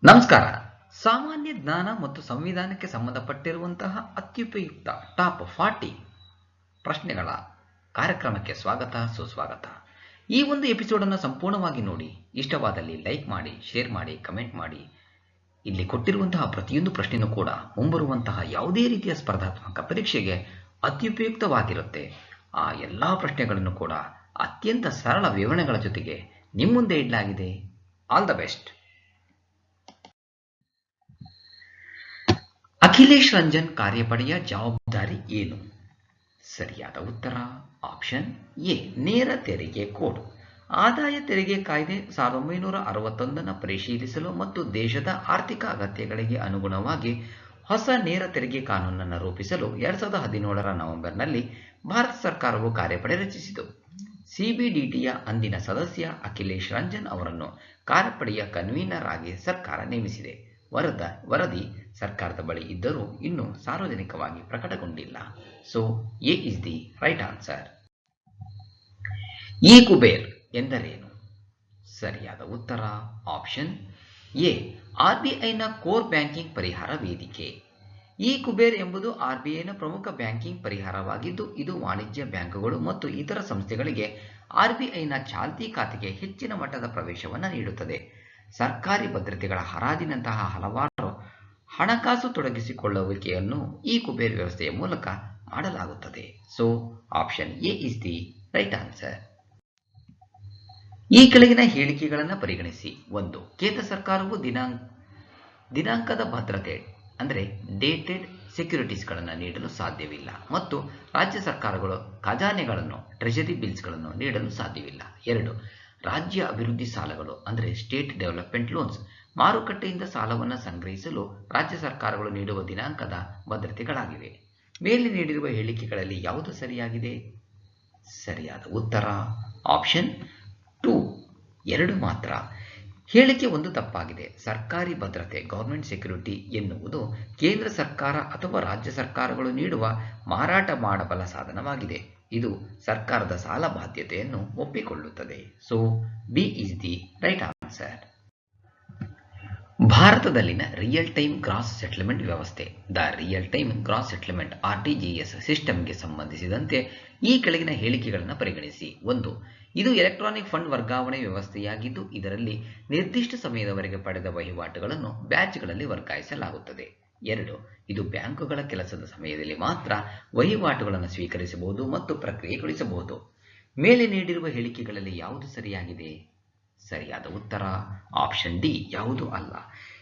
ನಮಸ್ಕಾರ. ಸಾಮಾನ್ಯ ಜ್ಞಾನ ಮತ್ತು ಸಂವಿಧಾನಕ್ಕೆ ಸಂಬಂಧಪಟ್ಟಿರುವಂತಹ ಅತ್ಯುಪಯುಕ್ತ ಟಾಪ್ 40 ಪ್ರಶ್ನೆಗಳ ಕಾರ್ಯಕ್ರಮಕ್ಕೆ ಸುಸ್ವಾಗತ. ಈ ಒಂದು ಎಪಿಸೋಡನ್ನು ಸಂಪೂರ್ಣವಾಗಿ ನೋಡಿ. ಇಷ್ಟವಾದಲ್ಲಿ ಲೈಕ್ ಮಾಡಿ, ಶೇರ್ ಮಾಡಿ, ಕಮೆಂಟ್ ಮಾಡಿ. ಇಲ್ಲಿ ಕೊಟ್ಟಿರುವಂತಹ ಪ್ರತಿಯೊಂದು ಪ್ರಶ್ನೆಯೂ ಕೂಡ ಮುಂಬರುವಂತಹ ಯಾವುದೇ ರೀತಿಯ ಸ್ಪರ್ಧಾತ್ಮಕ ಪರೀಕ್ಷೆಗೆ ಅತ್ಯುಪಯುಕ್ತವಾಗಿರುತ್ತೆ. ಆ ಎಲ್ಲ ಪ್ರಶ್ನೆಗಳನ್ನು ಕೂಡ ಅತ್ಯಂತ ಸರಳ ವಿವರಣೆಗಳ ಜೊತೆಗೆ ನಿಮ್ಮ ಮುಂದೆ ಇಡಲಾಗಿದೆ. All the best. Akhilesh Ranjan ಕಾರ್ಯಪಡೆಯ ಜವಾಬ್ದಾರಿ ಏನು? ಸರಿಯಾದ ಉತ್ತರ ಆಪ್ಷನ್ ಎ, ನೇರ ತೆರಿಗೆ ಕೋಡ್. ಆದಾಯ ತೆರಿಗೆ ಕಾಯ್ದೆ 1961 ಪರಿಶೀಲಿಸಲು ಮತ್ತು ದೇಶದ ಆರ್ಥಿಕ ಅಗತ್ಯಗಳಿಗೆ ಅನುಗುಣವಾಗಿ ಹೊಸ ನೇರ ತೆರಿಗೆ ಕಾನೂನನ್ನು ರೂಪಿಸಲು 2017 ನವೆಂಬರ್ನಲ್ಲಿ ಭಾರತ ಸರ್ಕಾರವು ಕಾರ್ಯಪಡೆ ರಚಿಸಿತು. ಸಿಬಿಡಿಟಿಯ ಅಂದಿನ ಸದಸ್ಯ ಅಖಿಲೇಶ್ ರಂಜನ್ ಅವರನ್ನು ಕಾರ್ಯಪಡೆಯ ಕನ್ವೀನರ್ ಆಗಿ ಸರ್ಕಾರ ನೇಮಿಸಿದೆ. ವರದಿ ಸರ್ಕಾರದ ಬಳಿ ಇದ್ದರೂ ಇನ್ನೂ ಸಾರ್ವಜನಿಕವಾಗಿ ಪ್ರಕಟಗೊಂಡಿಲ್ಲ. So A is the right answer. E Kuber ಎಂದರೇನು? ಸರಿಯಾದ ಉತ್ತರ ಆಪ್ಷನ್ ಎ, ಆರ್ಬಿಐನ ಕೋರ್ ಬ್ಯಾಂಕಿಂಗ್ ಪರಿಹಾರ ವೇದಿಕೆ. ಇ ಕುಬೇರ್ ಎಂಬುದು ಆರ್ಬಿಐನ ಪ್ರಮುಖ ಬ್ಯಾಂಕಿಂಗ್ ಪರಿಹಾರವಾಗಿದ್ದು, ಇದು ವಾಣಿಜ್ಯ ಬ್ಯಾಂಕುಗಳು ಮತ್ತು ಇತರ ಸಂಸ್ಥೆಗಳಿಗೆ ಆರ್ಬಿಐನ ಚಾಲ್ತಿ ಖಾತೆಗೆ ಹೆಚ್ಚಿನ ಮಟ್ಟದ ಪ್ರವೇಶವನ್ನು ನೀಡುತ್ತದೆ. ಸರ್ಕಾರಿ ಭದ್ರತೆಗಳ ಹರಾಜಿನಂತಹ ಹಲವಾರು ಹಣಕಾಸು ತೊಡಗಿಸಿಕೊಳ್ಳುವಿಕೆಯನ್ನು ಈ ಕುಬೇರ್ ವ್ಯವಸ್ಥೆಯ ಮೂಲಕ ಮಾಡಲಾಗುತ್ತದೆ. So option A is the right answer. ಈ ಕೆಳಗಿನ ಹೇಳಿಕೆಗಳನ್ನು ಪರಿಗಣಿಸಿ. 1. ಕೇಂದ್ರ ಸರ್ಕಾರವು ದಿನಾಂಕದ ಭದ್ರತೆ ಅಂದರೆ ಡೇಟೆಡ್ ಸೆಕ್ಯೂರಿಟೀಸ್ಗಳನ್ನು ನೀಡಲು ಸಾಧ್ಯವಿಲ್ಲ ಮತ್ತು ರಾಜ್ಯ ಸರ್ಕಾರಗಳು ಖಜಾನೆಗಳನ್ನು ಟ್ರೆಜರಿ ಬಿಲ್ಸ್ಗಳನ್ನು ನೀಡಲು ಸಾಧ್ಯವಿಲ್ಲ. 2. ರಾಜ್ಯ ಅಭಿವೃದ್ಧಿ ಸಾಲಗಳು ಅಂದರೆ ಸ್ಟೇಟ್ ಡೆವಲಪ್ಮೆಂಟ್ ಲೋನ್ಸ್ ಮಾರುಕಟ್ಟೆಯಿಂದ ಸಾಲವನ್ನು ಸಂಗ್ರಹಿಸಲು ರಾಜ್ಯ ಸರ್ಕಾರಗಳು ನೀಡುವ ದಿನಾಂಕದ ಭದ್ರತೆಗಳಾಗಿವೆ. ಮೇಲೆ ನೀಡಿರುವ ಹೇಳಿಕೆಗಳಲ್ಲಿ ಯಾವುದು ಸರಿಯಾಗಿದೆ? ಸರಿಯಾದ ಉತ್ತರ ಆಪ್ಷನ್ 2, 2 ಮಾತ್ರ. ಹೇಳಿಕೆ 1 ತಪ್ಪಾಗಿದೆ. ಸರ್ಕಾರಿ ಭದ್ರತೆ ಗವರ್ಮೆಂಟ್ ಸೆಕ್ಯೂರಿಟಿ ಎನ್ನುವುದು ಕೇಂದ್ರ ಸರ್ಕಾರ ಅಥವಾ ರಾಜ್ಯ ಸರ್ಕಾರಗಳು ನೀಡುವ ಮಾರಾಟ ಮಾಡಬಲ್ಲ ಸಾಧನವಾಗಿದೆ. ಇದು ಸರ್ಕಾರದ ಸಾಲ ಬಾಧ್ಯತೆಯನ್ನು ಒಪ್ಪಿಕೊಳ್ಳುತ್ತದೆ. So B is the right answer. ಭಾರತದಲ್ಲಿನ ರಿಯಲ್ ಟೈಮ್ ಗ್ರಾಸ್ ಸೆಟಲ್ಮೆಂಟ್ ವ್ಯವಸ್ಥೆ the real time gross settlement RTGS ಸಿಸ್ಟಮ್ಗೆ ಸಂಬಂಧಿಸಿದಂತೆ ಈ ಕೆಳಗಿನ ಹೇಳಿಕೆಗಳನ್ನು ಪರಿಗಣಿಸಿ. 1. ಇದು ಎಲೆಕ್ಟ್ರಾನಿಕ್ ಫಂಡ್ ವರ್ಗಾವಣೆ ವ್ಯವಸ್ಥೆಯಾಗಿದ್ದು, ಇದರಲ್ಲಿ ನಿರ್ದಿಷ್ಟ ಸಮಯದವರೆಗೆ ಪಡೆದ ವಹಿವಾಟುಗಳನ್ನು ಬ್ಯಾಚ್ಗಳಲ್ಲಿ ವರ್ಗಾಯಿಸಲಾಗುತ್ತದೆ. 2. ಇದು ಬ್ಯಾಂಕುಗಳ ಕೆಲಸದ ಸಮಯದಲ್ಲಿ ಮಾತ್ರ ವಹಿವಾಟುಗಳನ್ನು ಸ್ವೀಕರಿಸಬಹುದು ಮತ್ತು ಪ್ರಕ್ರಿಯೆಗೊಳಿಸಬಹುದು. ಮೇಲೆ ನೀಡಿರುವ ಹೇಳಿಕೆಗಳಲ್ಲಿ ಯಾವುದು ಸರಿಯಾಗಿದೆ? ಸರಿಯಾದ ಉತ್ತರ ಆಪ್ಷನ್ ಡಿ, ಯಾವುದೂ ಅಲ್ಲ.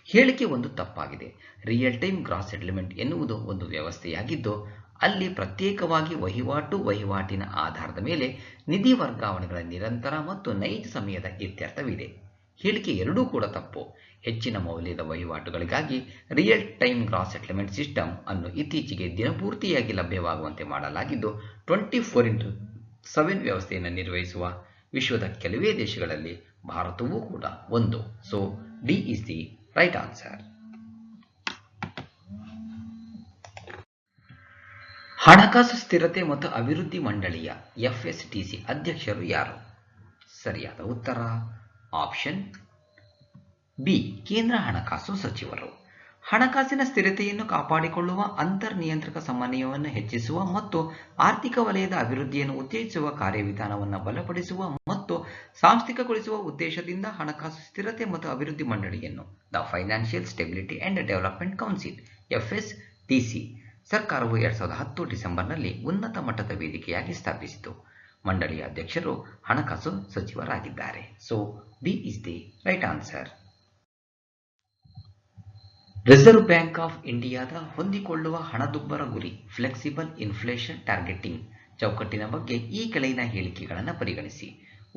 ಹೇಳಿಕೆ 1 ತಪ್ಪಾಗಿದೆ. ರಿಯಲ್ ಟೈಮ್ ಗ್ರಾಸ್ ಸೆಟಲ್ಮೆಂಟ್ ಎನ್ನುವುದು ಒಂದು ವ್ಯವಸ್ಥೆಯಾಗಿದ್ದು, ಅಲ್ಲಿ ಪ್ರತ್ಯೇಕವಾಗಿ ವಹಿವಾಟಿನ ಆಧಾರದ ಮೇಲೆ ನಿಧಿ ವರ್ಗಾವಣೆಗಳ ನಿರಂತರ ಮತ್ತು ನೈಜ ಸಮಯದ ಇತ್ಯರ್ಥವಿದೆ. ಹೇಳಿಕೆ 2 ಕೂಡ ತಪ್ಪು. ಹೆಚ್ಚಿನ ಮೌಲ್ಯದ ವಹಿವಾಟುಗಳಿಗಾಗಿ real time gross settlement system ಅನ್ನು ಇತ್ತೀಚೆಗೆ ದಿನಪೂರ್ತಿಯಾಗಿ ಲಭ್ಯವಾಗುವಂತೆ ಮಾಡಲಾಗಿದ್ದು, 24/7 ವ್ಯವಸ್ಥೆಯನ್ನು ನಿರ್ವಹಿಸುವ ವಿಶ್ವದ ಕೆಲವೇ ದೇಶಗಳಲ್ಲಿ ಭಾರತವೂ ಕೂಡ ಒಂದು. So D is the right answer. ಹಣಕಾಸು ಸ್ಥಿರತೆ ಮತ್ತು ಅಭಿವೃದ್ಧಿ ಮಂಡಳಿಯ FSTC ಅಧ್ಯಕ್ಷರು ಯಾರು? ಸರಿಯಾದ ಉತ್ತರ ಆಪ್ಷನ್ ಬಿ, ಕೇಂದ್ರ ಹಣಕಾಸು ಸಚಿವರು. ಹಣಕಾಸಿನ ಸ್ಥಿರತೆಯನ್ನು ಕಾಪಾಡಿಕೊಳ್ಳುವ, ಅಂತರ್ನಿಯಂತ್ರಕ ಸಮನ್ವಯವನ್ನು ಹೆಚ್ಚಿಸುವ ಮತ್ತು ಆರ್ಥಿಕ ವಲಯದ ಅಭಿವೃದ್ಧಿಯನ್ನು ಉತ್ತೇಜಿಸುವ ಕಾರ್ಯವಿಧಾನವನ್ನು ಬಲಪಡಿಸುವ ಮತ್ತು ಸಾಂಸ್ಥಿಕಗೊಳಿಸುವ ಉದ್ದೇಶದಿಂದ ಹಣಕಾಸು ಸ್ಥಿರತೆ ಮತ್ತು ಅಭಿವೃದ್ಧಿ ಮಂಡಳಿಯನ್ನು the financial stability and development council FSTC ಸರ್ಕಾರವು 2010 ಡಿಸೆಂಬರ್ನಲ್ಲಿ ಉನ್ನತ ಮಟ್ಟದ ವೇದಿಕೆಯಾಗಿ ಸ್ಥಾಪಿಸಿತು. ಮಂಡಳಿಯ ಅಧ್ಯಕ್ಷರು ಹಣಕಾಸು ಸಚಿವರಾಗಿದ್ದಾರೆ. So B is the right answer. Reserve bank of ಇಂಡಿಯಾದ ಹೊಂದಿಕೊಳ್ಳುವ ಹಣದುಬ್ಬರ ಗುರಿ ಫ್ಲೆಕ್ಸಿಬಲ್ ಇನ್ಫ್ಲೇಷನ್ ಟಾರ್ಗೆಟಿಂಗ್ ಚೌಕಟ್ಟಿನ ಬಗ್ಗೆ ಈ ಕೆಳಗಿನ ಹೇಳಿಕೆಗಳನ್ನು ಪರಿಗಣಿಸಿ.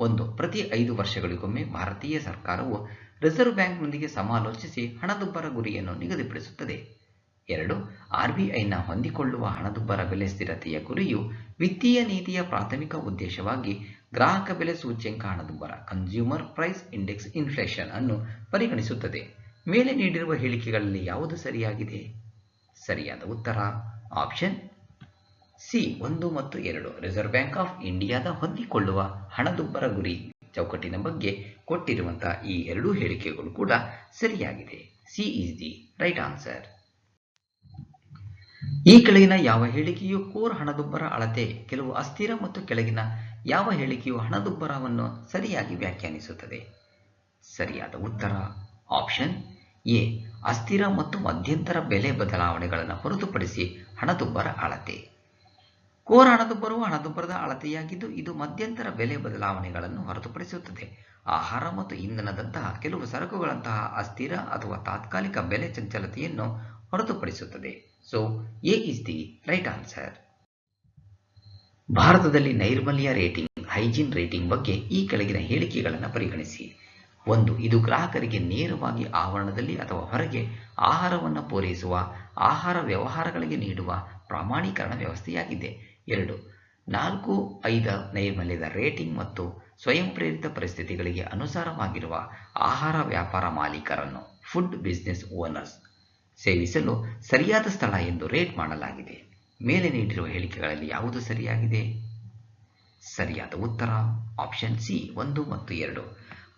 1. ಪ್ರತಿ 5 ವರ್ಷಗಳಿಗೊಮ್ಮೆ ಭಾರತೀಯ ಸರ್ಕಾರವು ರಿಸರ್ವ್ ಬ್ಯಾಂಕ್ನೊಂದಿಗೆ ಸಮಾಲೋಚಿಸಿ ಹಣದುಬ್ಬರ ಗುರಿಯನ್ನು ನಿಗದಿಪಡಿಸುತ್ತದೆ. 2. RBIನ ಹೊಂದಿಕೊಳ್ಳುವ ಹಣದುಬ್ಬರ ಬೆಲೆ ಸ್ಥಿರತೆಯ ಗುರಿಯು ವಿತ್ತೀಯ ನೀತಿಯ ಪ್ರಾಥಮಿಕ ಉದ್ದೇಶವಾಗಿ ಗ್ರಾಹಕ ಬೆಲೆ ಸೂಚ್ಯಂಕ ಹಣದುಬ್ಬರ ಕನ್ಸ್ಯೂಮರ್ ಪ್ರೈಸ್ ಇಂಡೆಕ್ಸ್ ಇನ್ಫ್ಲೇಷನ್ ಅನ್ನು ಪರಿಗಣಿಸುತ್ತದೆ. ಮೇಲೆ ನೀಡಿರುವ ಹೇಳಿಕೆಗಳಲ್ಲಿ ಯಾವುದು ಸರಿಯಾಗಿದೆ? ಸರಿಯಾದ ಉತ್ತರ ಆಪ್ಷನ್ ಸಿ, 1 ಮತ್ತು 2. ರಿಸರ್ವ್ ಬ್ಯಾಂಕ್ ಆಫ್ ಇಂಡಿಯಾದ ಹೊಂದಿಕೊಳ್ಳುವ ಹಣದುಬ್ಬರ ಗುರಿ ಚೌಕಟ್ಟಿನ ಬಗ್ಗೆ ಕೊಟ್ಟಿರುವಂತಹ ಈ 2 ಹೇಳಿಕೆಗಳು ಕೂಡ ಸರಿಯಾಗಿದೆ. C is the right answer. ಈ ಕೆಳಗಿನ ಯಾವ ಹೇಳಿಕೆಯು ಕೋರ್ ಹಣದುಬ್ಬರ ಅಳತೆ ಕೆಲವು ಅಸ್ಥಿರ ಮತ್ತು ಕೆಳಗಿನ ಯಾವ ಹೇಳಿಕೆಯು ಹಣದುಬ್ಬರವನ್ನು ಸರಿಯಾಗಿ ವ್ಯಾಖ್ಯಾನಿಸುತ್ತದೆ? ಸರಿಯಾದ ಉತ್ತರ ಆಪ್ಷನ್ ಎ ಅಸ್ಥಿರ ಮತ್ತು ಮಧ್ಯಂತರ ಬೆಲೆ ಬದಲಾವಣೆಗಳನ್ನು ಹೊರತುಪಡಿಸಿ ಹಣದುಬ್ಬರ ಅಳತೆ. ಕೋರ್ ಹಣದುಬ್ಬರವು ಹಣದುಬ್ಬರದ ಅಳತೆಯಾಗಿದ್ದು ಇದು ಮಧ್ಯಂತರ ಬೆಲೆ ಬದಲಾವಣೆಗಳನ್ನು ಹೊರತುಪಡಿಸುತ್ತದೆ. ಆಹಾರ ಮತ್ತು ಇಂಧನದಂತಹ ಕೆಲವು ಸರಕುಗಳಂತಹ ಅಸ್ಥಿರ ಅಥವಾ ತಾತ್ಕಾಲಿಕ ಬೆಲೆ ಚಂಚಲತೆಯನ್ನು ಹೊರತುಪಡಿಸುತ್ತದೆ. So A is the right answer. ಭಾರತದಲ್ಲಿ ನೈರ್ಮಲ್ಯ ರೇಟಿಂಗ್, ಹೈಜೀನ್ ರೇಟಿಂಗ್ ಬಗ್ಗೆ ಈ ಕೆಳಗಿನ ಹೇಳಿಕೆಗಳನ್ನು ಪರಿಗಣಿಸಿ. 1. ಇದು ಗ್ರಾಹಕರಿಗೆ ನೇರವಾಗಿ ಆವರಣದಲ್ಲಿ ಅಥವಾ ಹೊರಗೆ ಆಹಾರವನ್ನು ಪೂರೈಸುವ ಆಹಾರ ವ್ಯವಹಾರಗಳಿಗೆ ನೀಡುವ ಪ್ರಮಾಣೀಕರಣ ವ್ಯವಸ್ಥೆಯಾಗಿದೆ. 2. 4-5 ನೈರ್ಮಲ್ಯದ ರೇಟಿಂಗ್ ಮತ್ತು ಸ್ವಯಂ ಪ್ರೇರಿತ ಪರಿಸ್ಥಿತಿಗಳಿಗೆ ಅನುಸಾರವಾಗಿರುವ ಆಹಾರ ವ್ಯಾಪಾರ ಮಾಲೀಕರನ್ನು ಫುಡ್ ಬಿಸಿನೆಸ್ ಓನರ್ಸ್ ಸೇವಿಸಲು ಸರಿಯಾದ ಸ್ಥಳ ಎಂದು ರೇಟ್ ಮಾಡಲಾಗಿದೆ. ಮೇಲೆ ನೀಡಿರುವ ಹೇಳಿಕೆಗಳಲ್ಲಿ ಯಾವುದು ಸರಿಯಾಗಿದೆ? ಸರಿಯಾದ ಉತ್ತರ ಆಪ್ಷನ್ ಸಿ 1 ಮತ್ತು 2.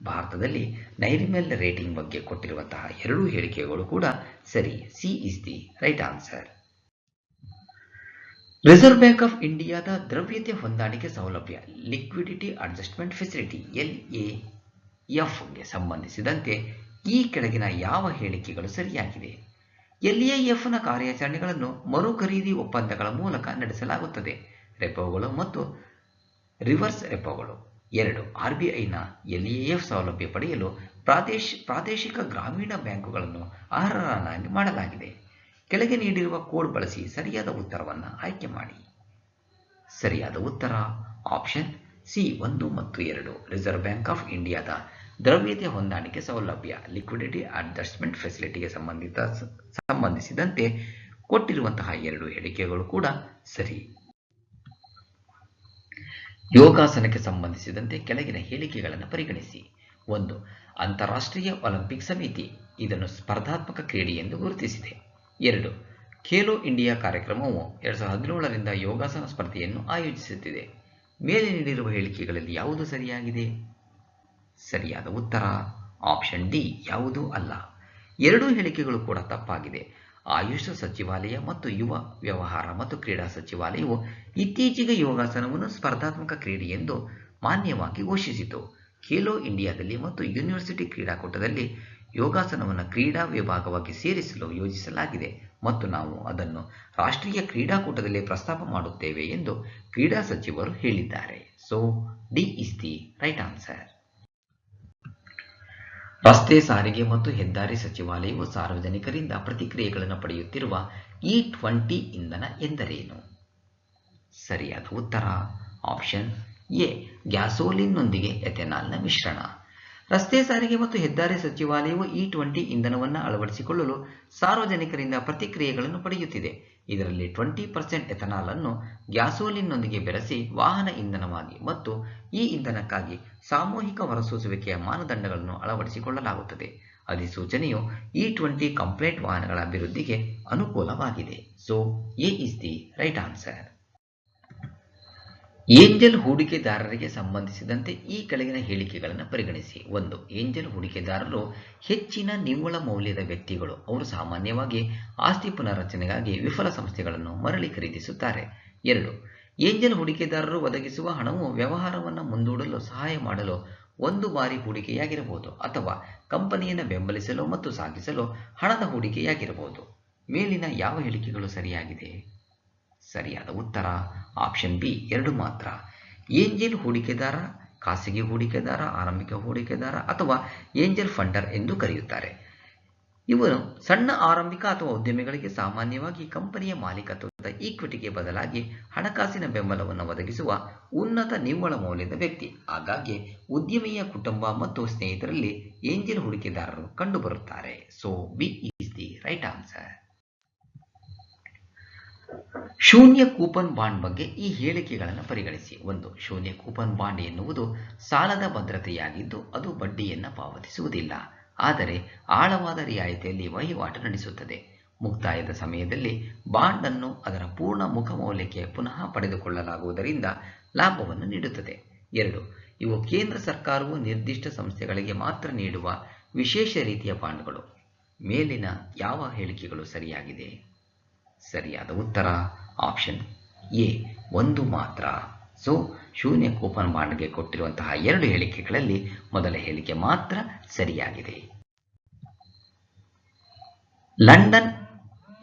ಭಾರತದಲ್ಲಿ ನೈರ್ಮಲ್ಯ ರೇಟಿಂಗ್ ಬಗ್ಗೆ ಕೊಟ್ಟಿರುವಂತಹ ಎರಡೂ ಹೇಳಿಕೆಗಳು ಕೂಡ ಸರಿ. C is the right answer. Reserve bank of ಇಂಡಿಯಾದ ದ್ರವ್ಯತೆ ಹೊಂದಾಣಿಕೆ ಸೌಲಭ್ಯ ಲಿಕ್ವಿಡಿಟಿ ಅಡ್ಜಸ್ಟ್ಮೆಂಟ್ ಫೆಸಿಲಿಟಿ LAFಗೆ ಸಂಬಂಧಿಸಿದಂತೆ ಈ ಕೆಳಗಿನ ಯಾವ ಹೇಳಿಕೆಗಳು ಸರಿಯಾಗಿವೆ? LAFನ ಕಾರ್ಯಾಚರಣೆಗಳನ್ನು ಮರು ಖರೀದಿ ಒಪ್ಪಂದಗಳ ಮೂಲಕ ನಡೆಸಲಾಗುತ್ತದೆ. ರೆಪೋಗಳು ಮತ್ತು ರಿವರ್ಸ್ ರೆಪೋಗಳು. 2. RBIನ LAF ಸೌಲಭ್ಯ ಪಡೆಯಲು ಪ್ರಾದೇಶಿಕ ಗ್ರಾಮೀಣ ಬ್ಯಾಂಕುಗಳನ್ನು ಅರ್ಹರನ್ನಾಗಿ ಮಾಡಲಾಗಿದೆ. ಕೆಳಗೆ ನೀಡಿರುವ ಕೋಡ್ ಬಳಸಿ ಸರಿಯಾದ ಉತ್ತರವನ್ನು ಆಯ್ಕೆ ಮಾಡಿ. ಸರಿಯಾದ ಉತ್ತರ ಆಪ್ಷನ್ ಸಿ 1 ಮತ್ತು 2. ರಿಸರ್ವ್ ಬ್ಯಾಂಕ್ ಆಫ್ ಇಂಡಿಯಾದ ದ್ರವ್ಯತೆ ಹೊಂದಾಣಿಕೆ ಸೌಲಭ್ಯ ಲಿಕ್ವಿಡಿಟಿ ಅಡ್ಜಸ್ಟ್ಮೆಂಟ್ ಫೆಸಿಲಿಟಿಗೆ ಸಂಬಂಧಿಸಿದಂತೆ ಕೊಟ್ಟಿರುವಂತಹ ಎರಡು ಹೇಳಿಕೆಗಳು ಕೂಡ ಸರಿ. ಯೋಗಾಸನಕ್ಕೆ ಸಂಬಂಧಿಸಿದಂತೆ ಕೆಳಗಿನ ಹೇಳಿಕೆಗಳನ್ನು ಪರಿಗಣಿಸಿ. 1. ಅಂತಾರಾಷ್ಟ್ರೀಯ ಒಲಿಂಪಿಕ್ ಸಮಿತಿ ಇದನ್ನು ಸ್ಪರ್ಧಾತ್ಮಕ ಕ್ರೀಡೆ ಎಂದು ಗುರುತಿಸಿದೆ. 2. ಖೇಲೋ ಇಂಡಿಯಾ ಕಾರ್ಯಕ್ರಮವು 2017ರಿಂದ ಯೋಗಾಸನ ಸ್ಪರ್ಧೆಯನ್ನು ಆಯೋಜಿಸುತ್ತಿದೆ. ಮೇಲೆ ನೀಡಿರುವ ಹೇಳಿಕೆಗಳಲ್ಲಿ ಯಾವುದು ಸರಿಯಾಗಿದೆ? ಸರಿಯಾದ ಉತ್ತರ ಆಪ್ಷನ್ ಡಿ ಯಾವುದೂ ಅಲ್ಲ. ಎರಡೂ ಹೇಳಿಕೆಗಳು ಕೂಡ ತಪ್ಪಾಗಿದೆ. ಆಯುಷ್ ಸಚಿವಾಲಯ ಮತ್ತು ಯುವ ವ್ಯವಹಾರ ಮತ್ತು ಕ್ರೀಡಾ ಸಚಿವಾಲಯವು ಇತ್ತೀಚೆಗೆ ಯೋಗಾಸನವನ್ನು ಸ್ಪರ್ಧಾತ್ಮಕ ಕ್ರೀಡೆ ಎಂದು ಮಾನ್ಯವಾಗಿ ಘೋಷಿಸಿತು. ಖೇಲೋ ಇಂಡಿಯಾದಲ್ಲಿ ಮತ್ತು ಯೂನಿವರ್ಸಿಟಿ ಕ್ರೀಡಾಕೂಟದಲ್ಲಿ ಯೋಗಾಸನವನ್ನು ಕ್ರೀಡಾ ವಿಭಾಗವಾಗಿ ಸೇರಿಸಲು ಯೋಜಿಸಲಾಗಿದೆ ಮತ್ತು ನಾವು ಅದನ್ನು ರಾಷ್ಟ್ರೀಯ ಕ್ರೀಡಾಕೂಟದಲ್ಲಿ ಪ್ರಸ್ತಾಪ ಮಾಡುತ್ತೇವೆ ಎಂದು ಕ್ರೀಡಾ ಸಚಿವರು ಹೇಳಿದ್ದಾರೆ. So D is the right answer. ರಸ್ತೆ ಸಾರಿಗೆ ಮತ್ತು ಹೆದ್ದಾರಿ ಸಚಿವಾಲಯವು ಸಾರ್ವಜನಿಕರಿಂದ ಪ್ರತಿಕ್ರಿಯೆಗಳನ್ನು ಪಡೆಯುತ್ತಿರುವ E20 ಇಂಧನ ಎಂದರೇನು? ಸರಿಯಾದ ಉತ್ತರ ಆಪ್ಷನ್ ಎ ಗ್ಯಾಸೋಲಿನ್ನೊಂದಿಗೆ ಎಥೆನಾಲ್ನ ಮಿಶ್ರಣ. ರಸ್ತೆ ಸಾರಿಗೆ ಮತ್ತು ಹೆದ್ದಾರಿ ಸಚಿವಾಲಯವು E20 ಇಂಧನವನ್ನು ಅಳವಡಿಸಿಕೊಳ್ಳಲು ಸಾರ್ವಜನಿಕರಿಂದ ಪ್ರತಿಕ್ರಿಯೆಗಳನ್ನು ಪಡೆಯುತ್ತಿದೆ. ಇದರಲ್ಲಿ 20% ಎಥನಾಲ್ ಅನ್ನು ಗ್ಯಾಸೋಲಿನ್ನೊಂದಿಗೆ ಬೆರೆಸಿ ವಾಹನ ಇಂಧನವಾಗಿ ಮತ್ತು ಈ ಇಂಧನಕ್ಕಾಗಿ ಸಾಮೂಹಿಕ ಹೊರಸೂಸುವಿಕೆಯ ಮಾನದಂಡಗಳನ್ನು ಅಳವಡಿಸಿಕೊಳ್ಳಲಾಗುತ್ತದೆ. ಅಧಿಸೂಚನೆಯು E20 ಕಂಪ್ಲೈಂಟ್ ವಾಹನಗಳ ಅಭಿವೃದ್ಧಿಗೆ ಅನುಕೂಲವಾಗಿದೆ. So A is the right answer. Angel ಹೂಡಿಕೆದಾರರಿಗೆ ಸಂಬಂಧಿಸಿದಂತೆ ಈ ಕೆಳಗಿನ ಹೇಳಿಕೆಗಳನ್ನು ಪರಿಗಣಿಸಿ. 1. ಏಂಜಲ್ ಹೂಡಿಕೆದಾರರು ಹೆಚ್ಚಿನ ನಿವ್ವಳ ಮೌಲ್ಯದ ವ್ಯಕ್ತಿಗಳು. ಅವರು ಸಾಮಾನ್ಯವಾಗಿ ಆಸ್ತಿ ಪುನರ್ರಚನೆಗಾಗಿ ವಿಫಲ ಸಂಸ್ಥೆಗಳನ್ನು ಮರಳಿ ಖರೀದಿಸುತ್ತಾರೆ. 2. ಏಂಜಲ್ ಹೂಡಿಕೆದಾರರು ಒದಗಿಸುವ ಹಣವು ವ್ಯವಹಾರವನ್ನು ಮುಂದೂಡಲು ಸಹಾಯ ಮಾಡಲು ಒಂದು ಬಾರಿ ಹೂಡಿಕೆಯಾಗಿರಬಹುದು ಅಥವಾ ಕಂಪನಿಯನ್ನು ಬೆಂಬಲಿಸಲು ಮತ್ತು ಸಾಗಿಸಲು ಹಣದ ಹೂಡಿಕೆಯಾಗಿರಬಹುದು. ಮೇಲಿನ ಯಾವ ಹೇಳಿಕೆಗಳು ಸರಿಯಾಗಿದೆ? ಸರಿಯಾದ ಉತ್ತರ ಆಪ್ಷನ್ ಬಿ 2 ಮಾತ್ರ. ಏಂಜಲ್ ಹೂಡಿಕೆದಾರ, ಖಾಸಗಿ ಹೂಡಿಕೆದಾರ, ಆರಂಭಿಕ ಹೂಡಿಕೆದಾರ ಅಥವಾ ಏಂಜಲ್ ಫಂಡರ್ ಎಂದು ಕರೆಯುತ್ತಾರೆ. ಇವರು ಸಣ್ಣ ಆರಂಭಿಕ ಅಥವಾ ಉದ್ಯಮಿಗಳಿಗೆ ಸಾಮಾನ್ಯವಾಗಿ ಕಂಪನಿಯ ಮಾಲೀಕತ್ವದ ಈಕ್ವಿಟಿಗೆ ಬದಲಾಗಿ ಹಣಕಾಸಿನ ಬೆಂಬಲವನ್ನು ಒದಗಿಸುವ ಉನ್ನತ ನಿವ್ವಳ ಮೌಲ್ಯದ ವ್ಯಕ್ತಿ. ಆಗಾಗ್ಗೆ ಉದ್ಯಮಿಯ ಕುಟುಂಬ ಮತ್ತು ಸ್ನೇಹಿತರಲ್ಲಿ ಏಂಜಲ್ ಹೂಡಿಕೆದಾರರು ಕಂಡುಬರುತ್ತಾರೆ. So B is the right answer. ಶೂನ್ಯ ಕೂಪನ್ ಬಾಂಡ್ ಬಗ್ಗೆ ಈ ಹೇಳಿಕೆಗಳನ್ನು ಪರಿಗಣಿಸಿ. 1. ಶೂನ್ಯ ಕೂಪನ್ ಬಾಂಡ್ ಎನ್ನುವುದು ಸಾಲದ ಭದ್ರತೆಯಾಗಿದ್ದು ಅದು ಬಡ್ಡಿಯನ್ನು ಪಾವತಿಸುವುದಿಲ್ಲ, ಆದರೆ ಆಳವಾದ ರಿಯಾಯಿತಿಯಲ್ಲಿ ವಹಿವಾಟು ನಡೆಸುತ್ತದೆ. ಮುಕ್ತಾಯದ ಸಮಯದಲ್ಲಿ ಬಾಂಡ್ ಅನ್ನು ಅದರ ಪೂರ್ಣ ಮುಖಮೌಲ್ಯಕ್ಕೆ ಪುನಃ ಪಡೆದುಕೊಳ್ಳಲಾಗುವುದರಿಂದ ಲಾಭವನ್ನು ನೀಡುತ್ತದೆ. 2. ಇವು ಕೇಂದ್ರ ಸರ್ಕಾರವು ನಿರ್ದಿಷ್ಟ ಸಂಸ್ಥೆಗಳಿಗೆ ಮಾತ್ರ ನೀಡುವ ವಿಶೇಷ ರೀತಿಯ ಬಾಂಡ್ಗಳು. ಮೇಲಿನ ಯಾವ ಹೇಳಿಕೆಗಳು ಸರಿಯಾಗಿದೆ? ಸರಿಯಾದ ಉತ್ತರ ಆಪ್ಷನ್ ಎ, ಒಂದು ಮಾತ್ರ. ಸೊ ಶೂನ್ಯ ಕೂಪನ್ ಬಾಂಡ್ಗೆ ಕೊಟ್ಟಿರುವಂತಹ 2 ಹೇಳಿಕೆಗಳಲ್ಲಿ ಮೊದಲ ಹೇಳಿಕೆ ಮಾತ್ರ ಸರಿಯಾಗಿದೆ. ಲಂಡನ್